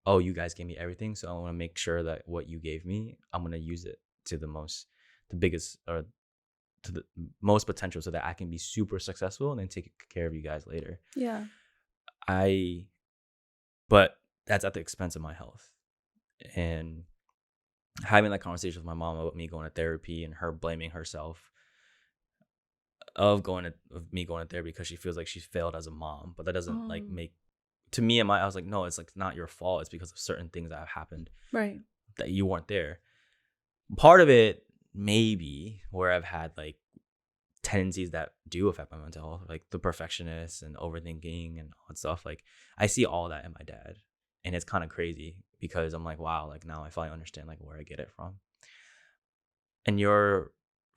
oh, you guys gave me everything, so I want to make sure that what you gave me, I'm gonna use it to the biggest, or to the most potential, so that I can be super successful and then take care of you guys later. But that's at the expense of my health. And having that conversation with my mom about me going to therapy and her blaming herself of me going to therapy because she feels like she failed as a mom, but that doesn't like make, to me, I was like, no, it's like not your fault. It's because of certain things that have happened, right, that you weren't there. Part of it maybe where I've had like tendencies that do affect my mental health, like the perfectionist and overthinking and all that stuff. Like I see all that in my dad, and it's kind of crazy because I'm like, wow, like now I finally understand like where I get it from. And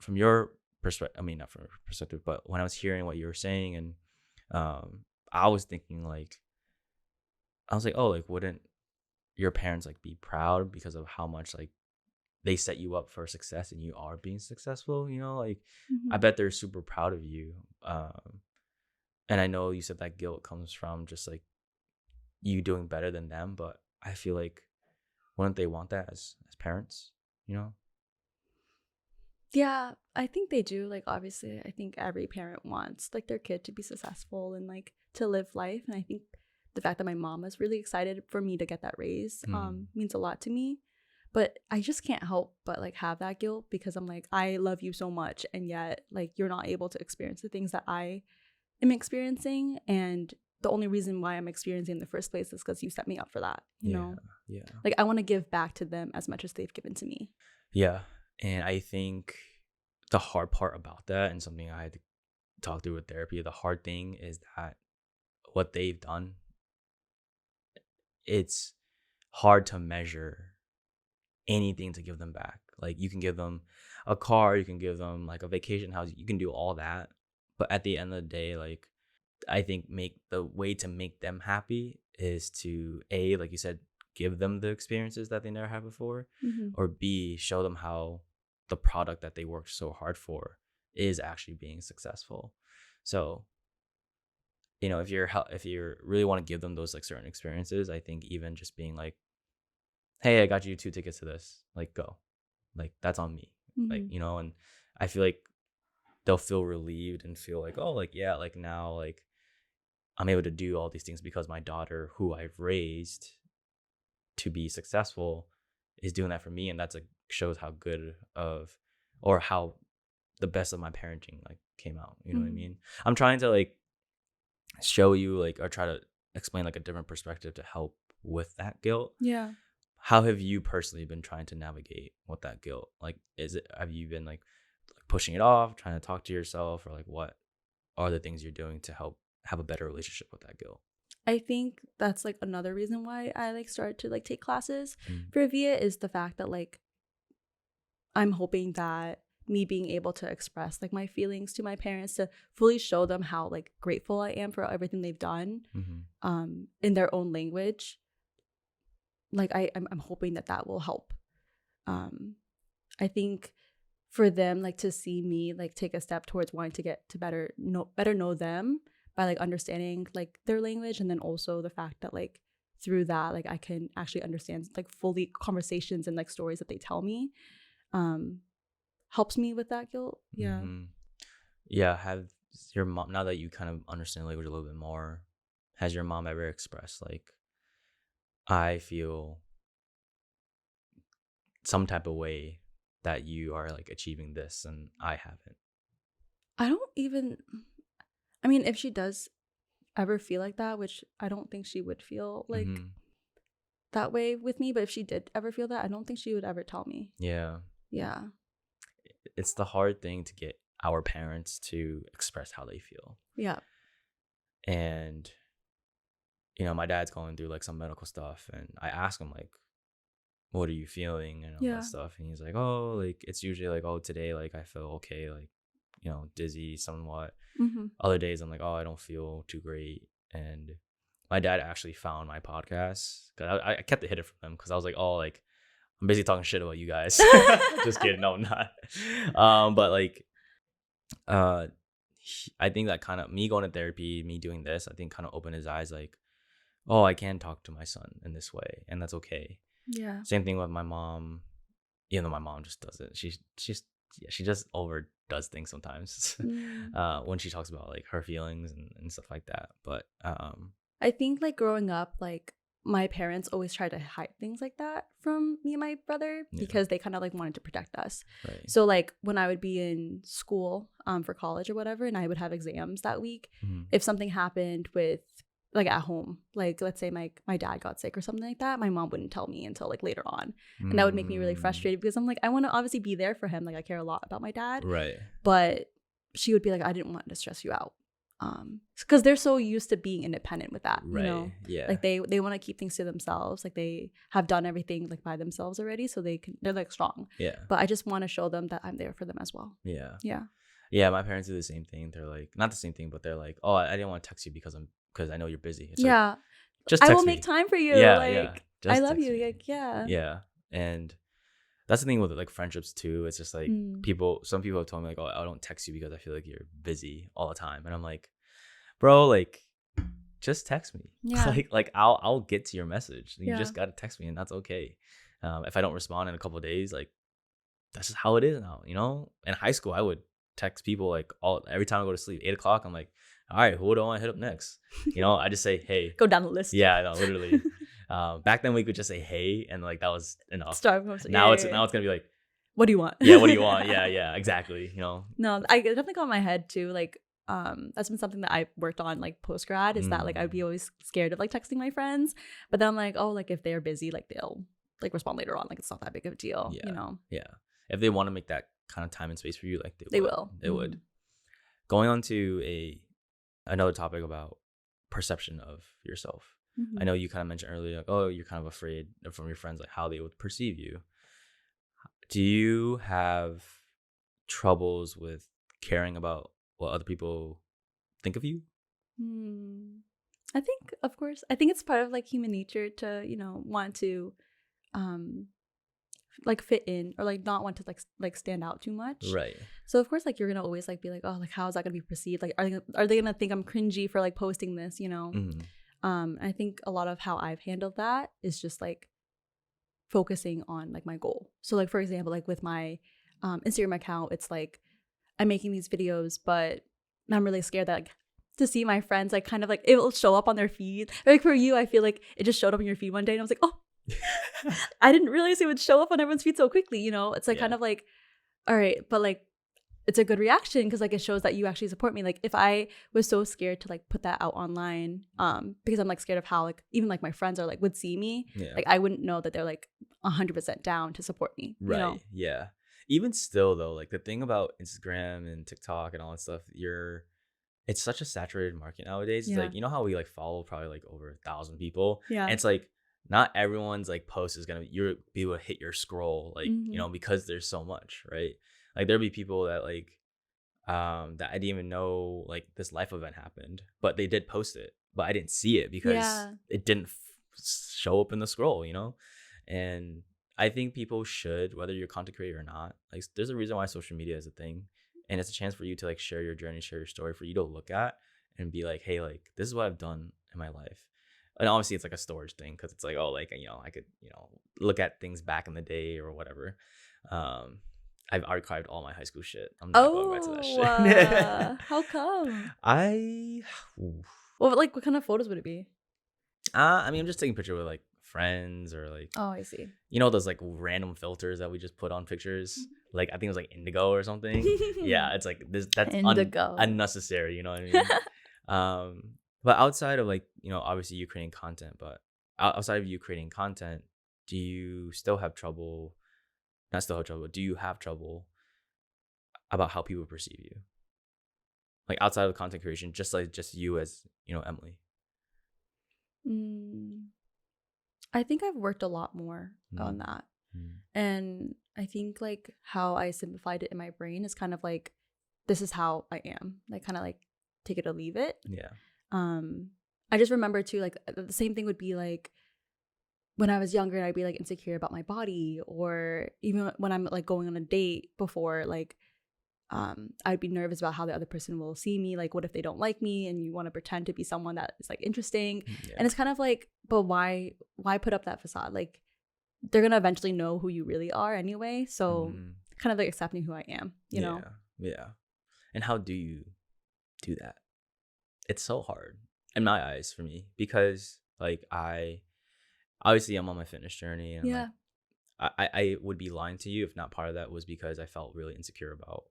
from your perspective, I mean, not from your perspective, but when I was hearing what you were saying, and I was thinking like, I was like, oh, like wouldn't your parents like be proud because of how much like they set you up for success and you are being successful, you know? Like I Mm-hmm. bet they're super proud of you. And I know you said that guilt comes from just like you doing better than them, but I feel like wouldn't they want that as parents, you know? Yeah, I think they do. Like, obviously, I think every parent wants like their kid to be successful and like to live life. And I think the fact that my mom was really excited for me to get that raise Mm. means a lot to me. But I just can't help but like have that guilt because I'm like, I love you so much, and yet like you're not able to experience the things that I am experiencing. And the only reason why I'm experiencing in the first place is because you set me up for that, you Yeah, know? yeah. Like, I want to give back to them as much as they've given to me. Yeah. And I think the hard part about that, and something I had to talk through with therapy, the hard thing is that what they've done, it's hard to measure anything to give them back. Like you can give them a car, you can give them like a vacation house, you can do all that. But at the end of the day, like I think make the way to make them happy is to A, like you said, give them the experiences that they never had before, Mm-hmm. or B, show them how the product that they worked so hard for is actually being successful. So, you know, if you really want to give them those like certain experiences, I think even just being like, hey, I got you 2 tickets to this, like go. Like that's on me. Like, Mm-hmm. you know, and I feel like they'll feel relieved and feel like, oh, like yeah, like now like I'm able to do all these things because my daughter, who I've raised to be successful, is doing that for me, and that's like shows how good of or how the best of my parenting like came out. You know what I Mm-hmm. mean? I'm trying to like show you like or try to explain like a different perspective to help with that guilt. Yeah. How have you personally been trying to navigate with that guilt? Like, have you been like pushing it off, trying to talk to yourself, or like what are the things you're doing to help have a better relationship with that guilt? I think that's like another reason why I like started to like take classes Mm. for VIA is the fact that like I'm hoping that me being able to express like my feelings to my parents to fully show them how like grateful I am for everything they've done Mm-hmm. in their own language. Like I'm hoping that that will help. Um I think for them like to see me like take a step towards wanting to get to better know them by like understanding like their language, and then also the fact that like through that like I can actually understand like fully conversations and like stories that they tell me um helps me with that guilt. Yeah. Mm-hmm. Yeah. Have your mom, now that you kind of understand language a little bit more, has your mom ever expressed like, I feel some type of way that you are like achieving this and I haven't? I don't even, I mean, if she does ever feel like that, which I don't think she would feel like Mm-hmm. that way with me, but if she did ever feel that, I don't think she would ever tell me. Yeah. Yeah. It's the hard thing to get our parents to express how they feel. Yeah. And, you know, my dad's going through like some medical stuff, and I ask him, like, what are you feeling and all that Yeah. stuff. And he's like, oh, like, it's usually like, oh, today, like, I feel okay, like, you know, dizzy somewhat. Mm-hmm. Other days, I'm like, oh, I don't feel too great. And my dad actually found my podcast because I kept it hidden from him because I was like, oh, like, I'm basically talking shit about you guys. Just kidding. No, I'm not. But like, uh, I think that kind of me going to therapy, me doing this, I think kind of opened his eyes like, oh, I can talk to my son in this way, and that's okay. Yeah. Same thing with my mom. Even though my mom just does it, she just overdoes things sometimes. Mm. When she talks about like her feelings and stuff like that. But I think like growing up, like my parents always tried to hide things like that from me and my brother Yeah. because they kind of like wanted to protect us. right. So like when I would be in school for college or whatever, and I would have exams that week, Mhm. if something happened with like at home, like let's say my dad got sick or something like that, my mom wouldn't tell me until like later on. And that would make me really frustrated because I'm like, I want to obviously be there for him. Like I care a lot about my dad, Right. but she would be like, I didn't want to stress you out. Because they're so used to being independent with that, you know? Yeah. Like they want to keep things to themselves. Like they have done everything like by themselves already, so they're like strong. Yeah. But I just want to show them that I'm there for them as well. Yeah. Yeah. Yeah, my parents do the same thing. They're like, not the same thing, but they're like, oh, I didn't want to text you because I know you're busy. It's Yeah. like, just I text will me. make time for you. Yeah, like yeah. I Just love text you. me. Like, yeah. Yeah. And that's the thing with like friendships too. It's just like some people have told me like, oh, I don't text you because I feel like you're busy all the time. And I'm like, bro, like just text me. Yeah. like I'll get to your message. You Yeah. just gotta text me, and that's okay. If I don't respond in a couple of days, like that's just how it is now, you know? In high school, I would text people like every time I go to sleep, 8 o'clock. I'm like, all right, who do I want to hit up next? You know, I just say, hey. Go down the list. Yeah, no, literally. Back then we could just say hey, and like that was enough. Now it's gonna be like, what do you want? Yeah, what do you want? Yeah, exactly. You know. No, I definitely got in my head too. Like, that's been something that I worked on like post grad. Is that like I'd be always scared of like texting my friends, but then I'm like, oh, like if they're busy, like they'll like respond later on. Like it's not that big of a deal. Yeah. You know. Yeah. If they want to make that kind of time and space for you, like they will. They would. Going on to another topic about perception of yourself. I know you kind of mentioned earlier, like, oh, you're kind of afraid from your friends, like how they would perceive you. Do you have troubles with caring about what other people think of you? I think, of course, I think it's part of like human nature to, you know, want to, like fit in or like not want to like stand out too much. Right. So of course, like you're gonna always like be like, oh, like how is that gonna be perceived? Like are they gonna think I'm cringy for like posting this? You know. I think a lot of how I've handled that is just like focusing on like my goal. So like for example, like with my Instagram account, it's like I'm making these videos, but I'm really scared that like to see my friends like kind of like it will show up on their feed. Like for you, I feel like it just showed up on your feed one day and I was like, oh, I didn't realize it would show up on everyone's feed so quickly, you know? It's like kind of like, all right, but like it's a good reaction because like it shows that you actually support me. Like if I was so scared to like put that out online, because I'm like scared of how like even like my friends are like would see me, like I wouldn't know that they're like 100% down to support me. Right. You know? Yeah. Even still though, like the thing about Instagram and TikTok and all that stuff, it's such a saturated market nowadays. It's like, you know how we like follow probably like over 1,000 people. Yeah. And it's like not everyone's like post is gonna be able to hit your scroll, like, you know, because there's so much, right? Like there'll be people that like that I didn't even know like this life event happened, but they did post it, but I didn't see it because it didn't show up in the scroll, you know? And I think people should, whether you're a content creator or not, like there's a reason why social media is a thing. And it's a chance for you to like share your journey, share your story, for you to look at and be like, hey, like this is what I've done in my life. And obviously it's like a storage thing because it's like, oh, like, you know, I could, you know, look at things back in the day or whatever. I've archived all my high school shit. I'm not going back to that shit. How come? Well, like what kind of photos would it be? I mean, I'm just taking pictures with like friends or like, oh, I see. You know those like random filters that we just put on pictures? Like I think it was like indigo or something. Yeah, it's like that's unnecessary, you know what I mean? But outside of like, you know, obviously you creating content, but outside of you creating content, do you still have trouble? Not still have trouble. Do you have trouble about how people perceive you? Like outside of content creation, just you as, you know, Emily. I think I've worked a lot more on that. And I think like how I simplified it in my brain is kind of like, this is how I am. Like kind of like take it or leave it. Yeah. I just remember too, like the same thing would be like when I was younger and I'd be like insecure about my body, or even when I'm like going on a date before, like I'd be nervous about how the other person will see me. Like, what if they don't like me and you want to pretend to be someone that is like interesting? And it's kind of like, but why put up that facade? Like they're gonna eventually know who you really are anyway. So kind of like accepting who I am, you know? Yeah. And how do you do that? It's so hard in my eyes for me because like I'm on my fitness journey and like, I would be lying to you if not part of that was because I felt really insecure about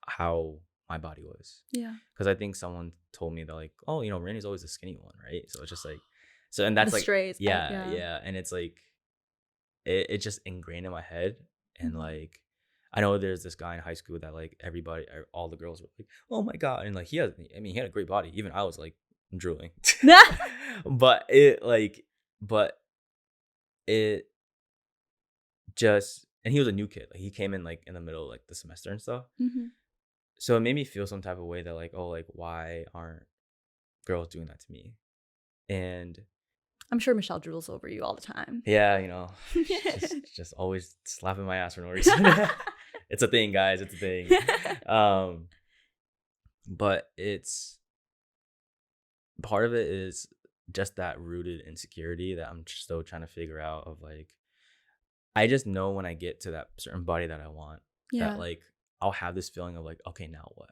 how my body was. Yeah. Because I think someone told me that like, oh, you know, Randy's always the skinny one, right? So it's just like, so and that's the like, strays, yeah, and it's like, it just ingrained in my head, and like, I know there's this guy in high school that like everybody, all the girls were like, oh my God. And like, he had a great body. Even I was like drooling. but it just, and he was a new kid. Like he came in like in the middle of like the semester and stuff. Mm-hmm. So it made me feel some type of way that like, oh, like why aren't girls doing that to me? And I'm sure Michelle drools over you all the time. yeah, just always slapping my ass for no reason. It's a thing, guys. It's a thing. But it's, part of it is just that rooted insecurity that I'm still trying to figure out of like, I just know when I get to that certain body that I want, that like I'll have this feeling of like, okay, now what?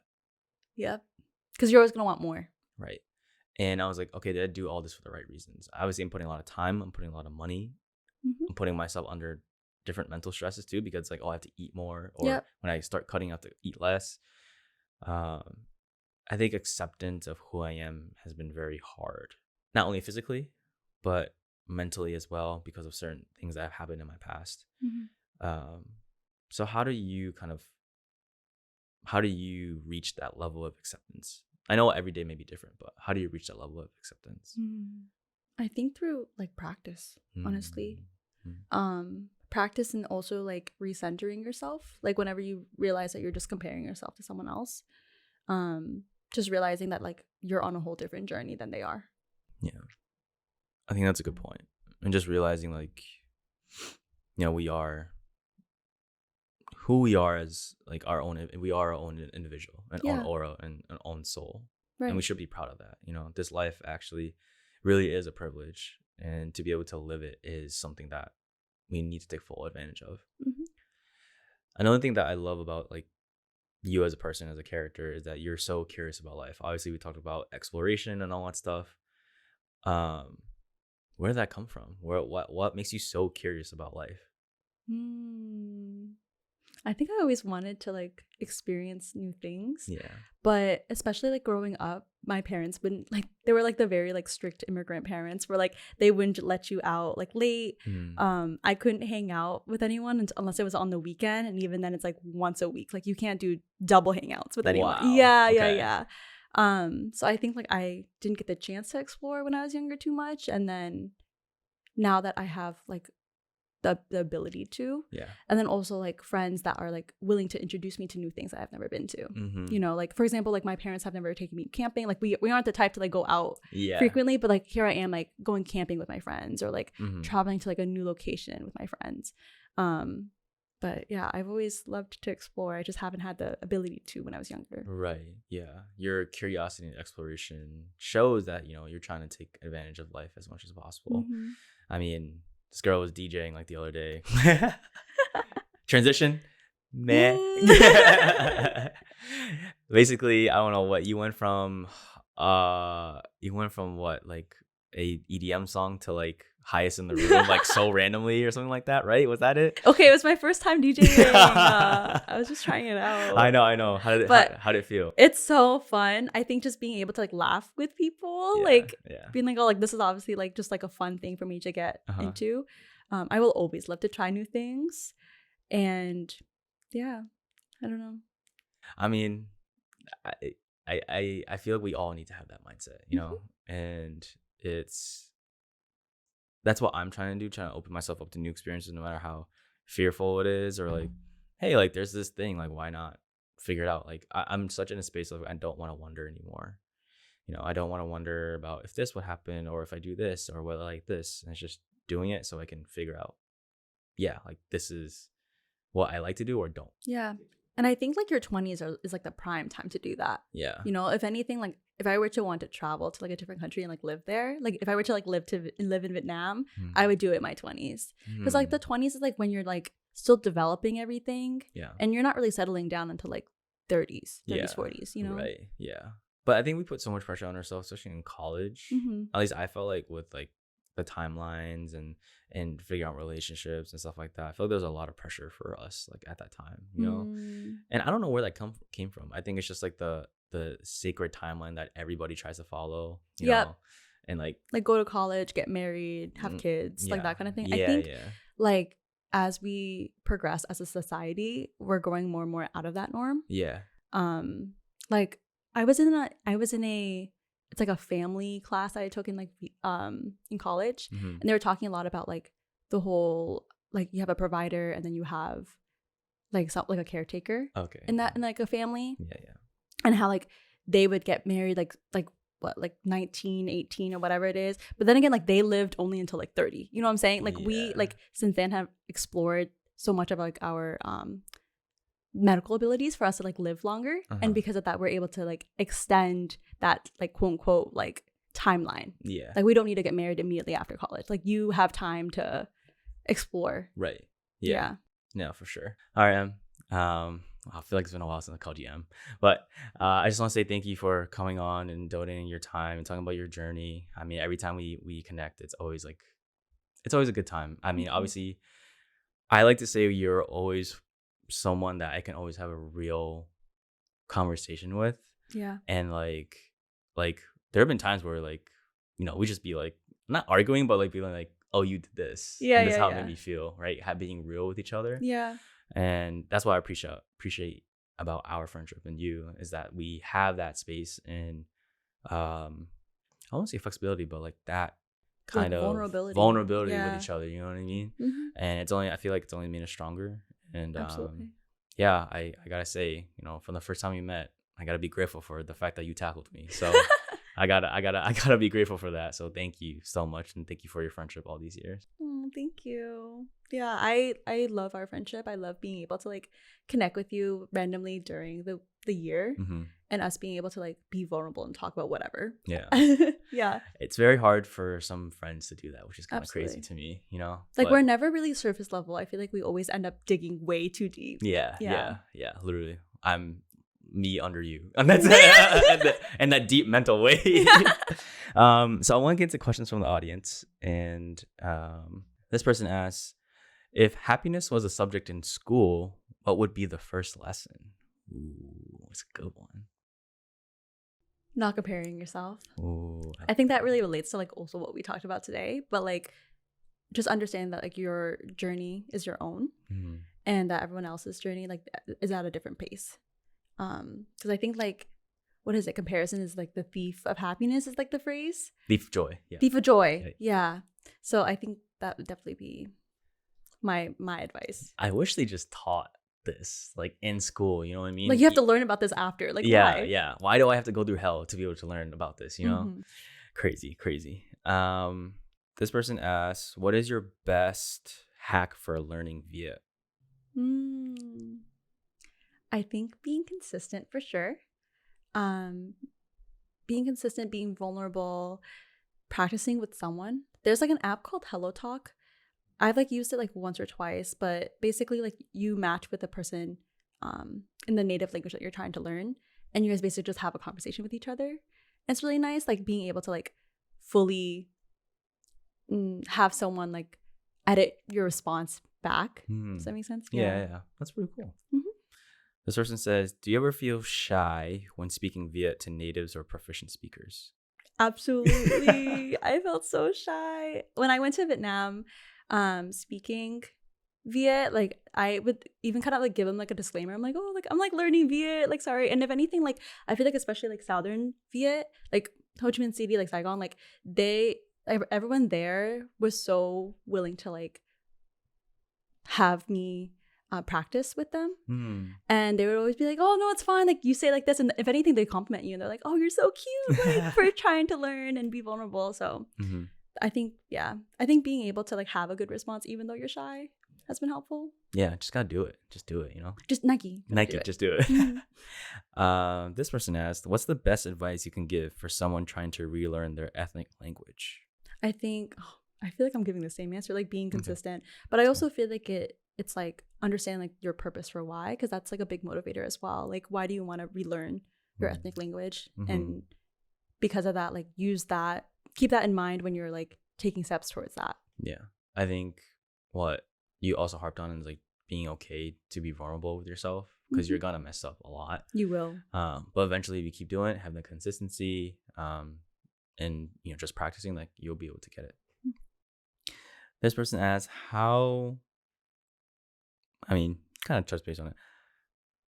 Yep. Because you're always going to want more. Right. And I was like, okay, did I do all this for the right reasons? Obviously, I'm putting a lot of time. I'm putting a lot of money. Mm-hmm. I'm putting myself under different mental stresses too, because it's like, oh, I have to eat more. Or when I start cutting, I have to eat less. I think acceptance of who I am has been very hard. Not only physically, but mentally as well, because of certain things that have happened in my past. Mm-hmm. So how do you reach that level of acceptance? I know every day may be different, but how do you reach that level of acceptance? I think through like practice, honestly. Practice, and also like recentering yourself. Like whenever you realize that you're just comparing yourself to someone else, just realizing that like you're on a whole different journey than they are. Yeah, I think that's a good point. And just realizing like, we are who we are as like we are our own individual, an own aura and an own soul. Right. And we should be proud of that. This life actually really is a privilege, and to be able to live it is something that we need to take full advantage of. Mm-hmm. Another thing that I love about like you as a person, as a character, is that you're so curious about life. Obviously, we talked about exploration and all that stuff. Where did that come from? What makes you so curious about life? I think I always wanted to like experience new things. Yeah. But especially like growing up, my parents wouldn't like, they were like the very like strict immigrant parents where like they wouldn't let you out like late. I couldn't hang out with anyone unless it was on the weekend, and even then it's like once a week. Like you can't do double hangouts with anyone. Wow. Yeah. So I think like I didn't get the chance to explore when I was younger too much, and then now that I have like the ability to, and then also like friends that are like willing to introduce me to new things that I've never been to. Mm-hmm. Like for example, like my parents have never taken me camping. Like we aren't the type to like go out frequently, but like here I am like going camping with my friends, or like traveling to like a new location with my friends. But yeah, I've always loved to explore. I just haven't had the ability to when I was younger. Right. Yeah. Your curiosity and exploration shows that, you're trying to take advantage of life as much as possible. Mm-hmm. I mean, this girl was DJing like the other day. Transition. Man. Basically, I don't know what you went from. What, like a EDM song to like highest in the room, like so randomly or something like that, right? Was that it? Okay, it was my first time DJing. I was just trying it out. I know. How did it feel? It's so fun. I think just being able to like laugh with people, being like, oh, like this is obviously like just like a fun thing for me to get into. I will always love to try new things, and yeah, I don't know. I mean, I feel like we all need to have that mindset, and that's what I'm trying to do, trying to open myself up to new experiences, no matter how fearful it is, or like, hey, like there's this thing, like why not figure it out? Like I'm such in a space of I don't want to wonder anymore. I don't want to wonder about if this would happen, or if I do this, or what like this. And it's just doing it so I can figure out, like this is what I like to do or don't. Yeah. And I think like your 20s is like the prime time to do that. Yeah. If anything, like if I were to want to travel to like a different country and like live there, like if I were to like live in Vietnam, I would do it in my 20s. Because like the 20s is like when you're like still developing everything. Yeah. And you're not really settling down until like 30s, 40s, Right. Yeah. But I think we put so much pressure on ourselves, especially in college. Mm-hmm. At least I felt like with like the timelines and figuring out relationships and stuff like that. I feel like there was a lot of pressure for us like at that time, And I don't know where that came from. I think it's just like the sacred timeline that everybody tries to follow, you know? And like go to college, get married, have kids, like that kind of thing. I think like as we progress as a society, we're growing more and more out of that norm. Yeah. Like I was in a it's like a family class I took in like in college, and they were talking a lot about like the whole like you have a provider and then you have like like a caretaker. Okay. In like a family. Yeah. And how like they would get married like what, like 19, 18 or whatever it is. But then again, like they lived only until like 30. You know what I'm saying? Like we like since then have explored so much of like our medical abilities for us to like live longer. And because of that, we're able to like extend that like quote unquote like timeline. Yeah. Like we don't need to get married immediately after college. Like you have time to explore. Right. Yeah. No, for sure. All right. I feel like it's been a while since I called you M, but I just want to say thank you for coming on and donating your time and talking about your journey. I mean, every time we connect, it's always a good time. I mean, obviously, I like to say you're always someone that I can always have a real conversation with. Yeah. And like there have been times where like, you know, we just be like not arguing, but like being like, oh, you did this. Yeah. And that's how it made me feel, right? Being real with each other. Yeah. And that's what I appreciate about our friendship and you, is that we have that space and I won't say flexibility, but like that kind of vulnerability with each other. You know what I mean? And I feel like it's only made us stronger. And absolutely. Yeah, I gotta say, you know, from the first time we met, I gotta be grateful for the fact that you tackled me. So I gotta be grateful for that. So thank you so much, and thank you for your friendship all these years. Oh, thank you. Yeah, I love our friendship. I love being able to like connect with you randomly during the year, and us being able to like be vulnerable and talk about whatever. Yeah. Yeah. It's very hard for some friends to do that, which is kind of crazy to me, you know? Like we're never really surface level. I feel like we always end up digging way too deep. Yeah. Literally. I'm me under you. And that's and that deep mental way. So I want to get into questions from the audience. And this person asks, if happiness was a subject in school, what would be the first lesson? Ooh, it's a good one. Not comparing yourself. Ooh, I think that really relates to like also what we talked about today, but like just understand that like your journey is your own, and that everyone else's journey like is at a different pace. Because I think like, what is it? Comparison is like the thief of happiness is like the phrase. Thief of joy. Yeah. Thief of joy. Yeah. So I think that would definitely be my advice. I wish they just taught this like in school, you know what I mean? Like you have to learn about this after. Like why? Why do I have to go through hell to be able to learn about this, you know? Crazy. This person asks, what is your best hack for learning Viet? I think being consistent for sure. Being consistent, being vulnerable, practicing with someone. There's like an app called Hello Talk. I've like used it like once or twice, but basically like you match with a person in the native language that you're trying to learn, and you guys basically just have a conversation with each other. And it's really nice, like being able to like fully have someone like edit your response back. Does that make sense? Yeah. That's pretty cool. This person says, do you ever feel shy when speaking Viet to natives or proficient speakers? Absolutely. I felt so shy when I went to Vietnam. Speaking Viet, like I would even kind of like give them like a disclaimer. I'm like, oh, like I'm like learning Viet, like sorry. And if anything, like I feel like especially like Southern Viet, like Ho Chi Minh City, like Saigon, like everyone there was so willing to like have me practice with them. And they would always be like, oh no, it's fine, like you say like this, and if anything they compliment you and they're like, oh, you're so cute, like for trying to learn and be vulnerable. So I think being able to like have a good response even though you're shy has been helpful. Yeah, just gotta do it. Just do it, you know? Just Nike, just do it. This person asked, what's the best advice you can give for someone trying to relearn their ethnic language? I think I feel like I'm giving the same answer, like being consistent. But I also feel like it's like understand like your purpose for why, because that's like a big motivator as well. Like why do you want to relearn your ethnic language? And because of that, like use that, keep that in mind when you're like taking steps towards that. Yeah. I think what you also harped on is like being okay to be vulnerable with yourself, because you're gonna mess up a lot. You will. But eventually if you keep doing it, have the consistency, and you know, just practicing, like you'll be able to get it. This person asks, how I mean, kind of touch base on it.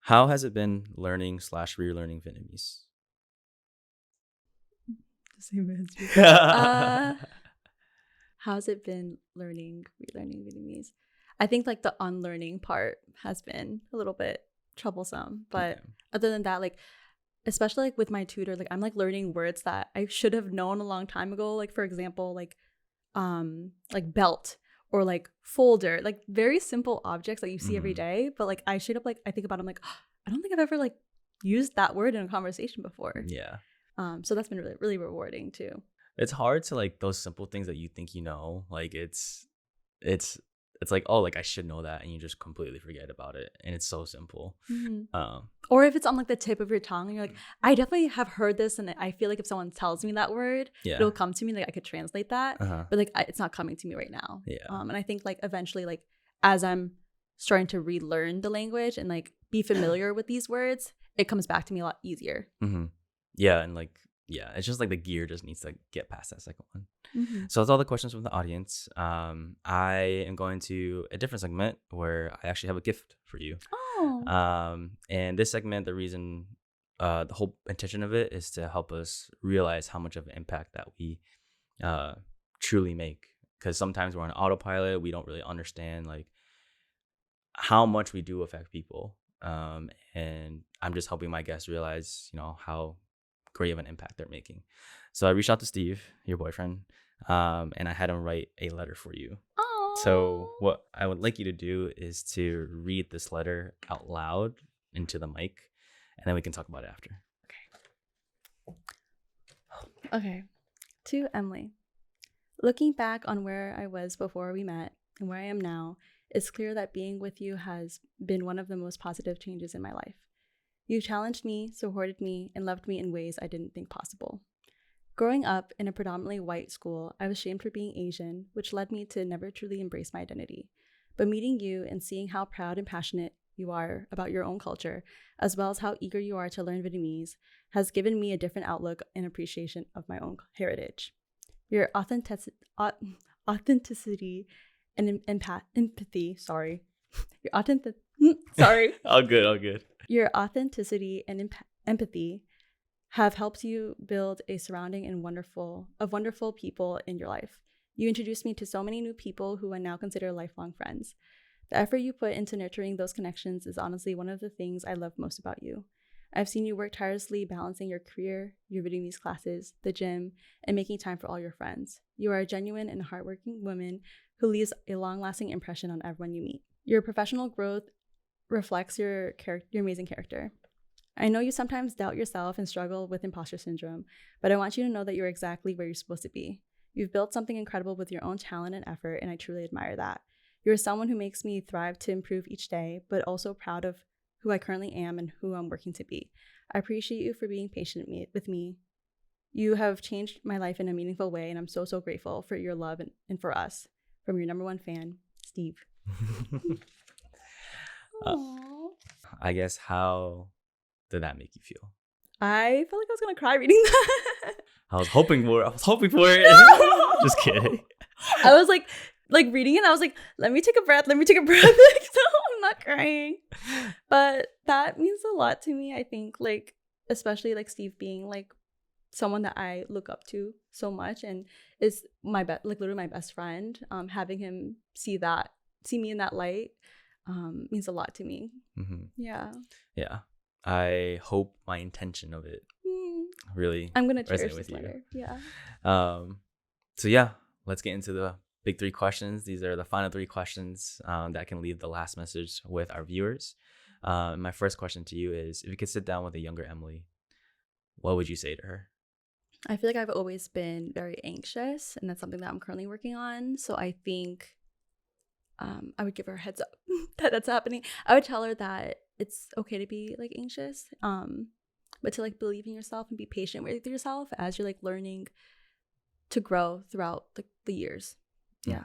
How has it been learning / relearning Vietnamese? The same answer. How's it been relearning Vietnamese? I think like the unlearning part has been a little bit troublesome, but other than that, like especially like with my tutor, like I'm like learning words that I should have known a long time ago. Like for example, like belt or like folder, like very simple objects that you see every day. But like I should have like I think about it, I'm like, oh, I don't think I've ever like used that word in a conversation before. Yeah. So that's been really, really rewarding too. It's hard to like those simple things that you think you know. Like it's like, oh, like I should know that, and you just completely forget about it, and it's so simple. Or if it's on like the tip of your tongue and you're like, I definitely have heard this, and I feel like if someone tells me that word, it'll come to me, like I could translate that, but like it's not coming to me right now. And I think like eventually, like as I'm starting to relearn the language and like be familiar with these words, it comes back to me a lot easier. Yeah, and like it's just like the gear just needs to get past that second one. So that's all the questions from the audience. I am going to a different segment where I actually have a gift for you. And this segment, the reason, the whole intention of it is to help us realize how much of an impact that we truly make. Because sometimes we're on autopilot, we don't really understand like how much we do affect people. And I'm just helping my guests realize, you know, how great of an impact they're making. So I reached out to Steve, your boyfriend, and I had him write a letter for you. Aww. So what I would like you to do is to read this letter out loud into the mic, and then we can talk about it after. Okay. To Emily. Looking back on where I was before we met and where I am now, it's clear that being with you has been one of the most positive changes in my life. You challenged me, supported me, and loved me in ways I didn't think possible. Growing up in a predominantly white school, I was shamed for being Asian, which led me to never truly embrace my identity. But meeting you and seeing how proud and passionate you are about your own culture, as well as how eager you are to learn Vietnamese, has given me a different outlook and appreciation of my own heritage. Your authenticity and empathy, sorry. Your All good. Your authenticity and empathy have helped you build a surrounding and wonderful people in your life. You introduced me to so many new people who I now consider lifelong friends. The effort you put into nurturing those connections is honestly one of the things I love most about you. I've seen you work tirelessly balancing your career, your Vietnamese classes, the gym, and making time for all your friends. You are a genuine and hardworking woman who leaves a long-lasting impression on everyone you meet. Your professional growth reflects your amazing character. I know you sometimes doubt yourself and struggle with imposter syndrome, but I want you to know that you're exactly where you're supposed to be. You've built something incredible with your own talent and effort, and I truly admire that. You're someone who makes me thrive to improve each day, but also proud of who I currently am and who I'm working to be. I appreciate you for being patient with me. You have changed my life in a meaningful way, and I'm so grateful for your love and for us. From your number one fan, Steve. I guess, how did that make you feel? I felt like I was gonna cry reading that. I was hoping for it. Just kidding. I was like reading it, I was like, let me take a breath. So I'm not crying. But that means a lot to me. I think like, especially like Steve being like someone that I look up to so much and is my literally my best friend. Having him see me in that light means a lot to me. Yeah. I hope my intention of it really I'm gonna cherish this letter. Yeah. So yeah, let's get into the big 3 questions. These are the final 3 questions that can leave the last message with our viewers. My first question to you is, if you could sit down with a younger Emily, what would you say to her? I feel like I've always been very anxious, and that's something that I'm currently working on. So I think I would give her a heads up that that's happening. I would tell her that it's okay to be like anxious, but to like believe in yourself and be patient with yourself as you're like learning to grow throughout the years. Yeah.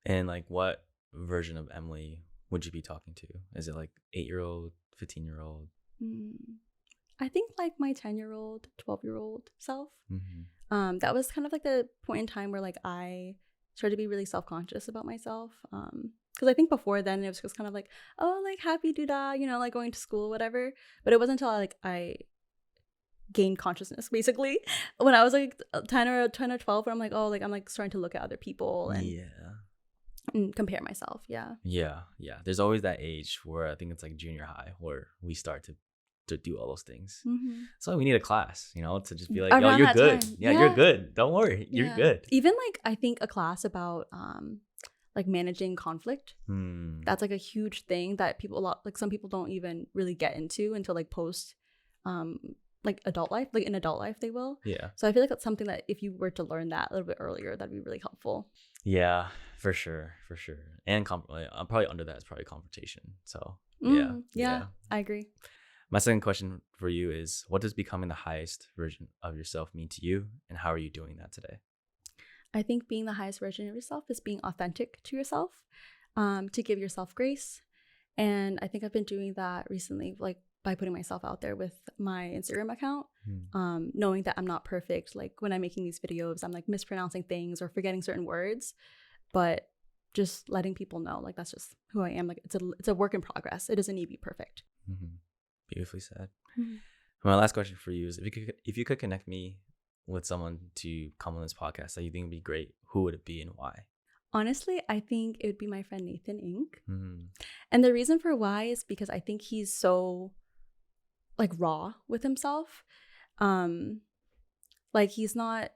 And like, what version of Emily would you be talking to? Is it like 8-year-old, 15-year-old? I think like my 10-year-old, 12-year-old self. That was kind of like the point in time where like I started to be really self-conscious about myself. Because I think before then it was just kind of like, oh, like happy doodah, you know, like going to school, whatever. But it wasn't until I gained consciousness basically when I was like 10 or 12, where I'm like, oh, like I'm like starting to look at other people and compare myself. Yeah. There's always that age where I think it's like junior high where we start to do all those things. So we need a class, you know, to just be like, Around yo, you're that good. time. Yeah, you're good. Don't worry, you're good. Even like I think a class about like managing conflict. That's like a huge thing that some people don't even really get into until like post like adult life. Like in adult life they will. Yeah. So I feel like that's something that if you were to learn that a little bit earlier, that'd be really helpful. Yeah, for sure. And I'm probably under that is probably confrontation. So yeah, I agree. My second question for you is, what does becoming the highest version of yourself mean to you, and how are you doing that today? I think being the highest version of yourself is being authentic to yourself, to give yourself grace. And I think I've been doing that recently, like by putting myself out there with my Instagram account, knowing that I'm not perfect. Like when I'm making these videos, I'm like mispronouncing things or forgetting certain words, but just letting people know, like that's just who I am. Like it's a work in progress. It doesn't need to be perfect. Beautifully said. My last question for you is, if you could connect me with someone to come on this podcast that you think would be great, who would it be and why? Honestly, I think it would be my friend Nathan Ink. And the reason for why is because I think he's so like raw with himself. Like he's not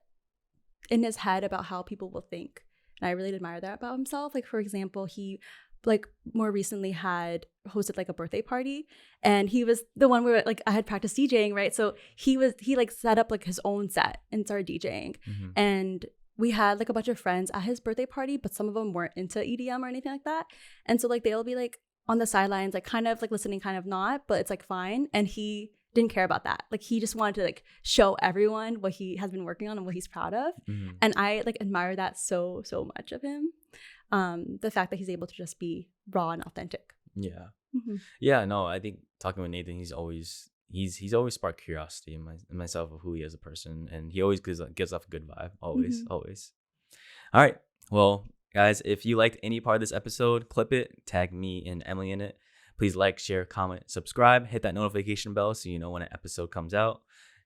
in his head about how people will think. And I really admire that about himself. Like for example, he like more recently had hosted like a birthday party, and he was the one where like I had practiced DJing, right? So he like set up like his own set and started DJing. And we had like a bunch of friends at his birthday party, but some of them weren't into EDM or anything like that. And so like they'll be like on the sidelines, like kind of like listening, kind of not, but it's like fine. And he didn't care about that. Like he just wanted to like show everyone what he has been working on and what he's proud of. And I like admire that so much of him. The fact that he's able to just be raw and authentic. Yeah, no, I think talking with Nathan, he's always sparked curiosity in myself of who he is as a person, and he always gives off a good vibe. Always. All right, well guys, if you liked any part of this episode, clip it, tag me and Emily in it. Please like, share, comment, subscribe, hit that notification bell so you know when an episode comes out.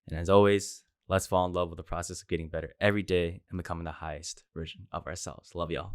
And as always, let's fall in love with the process of getting better every day and becoming the highest version of ourselves. Love y'all.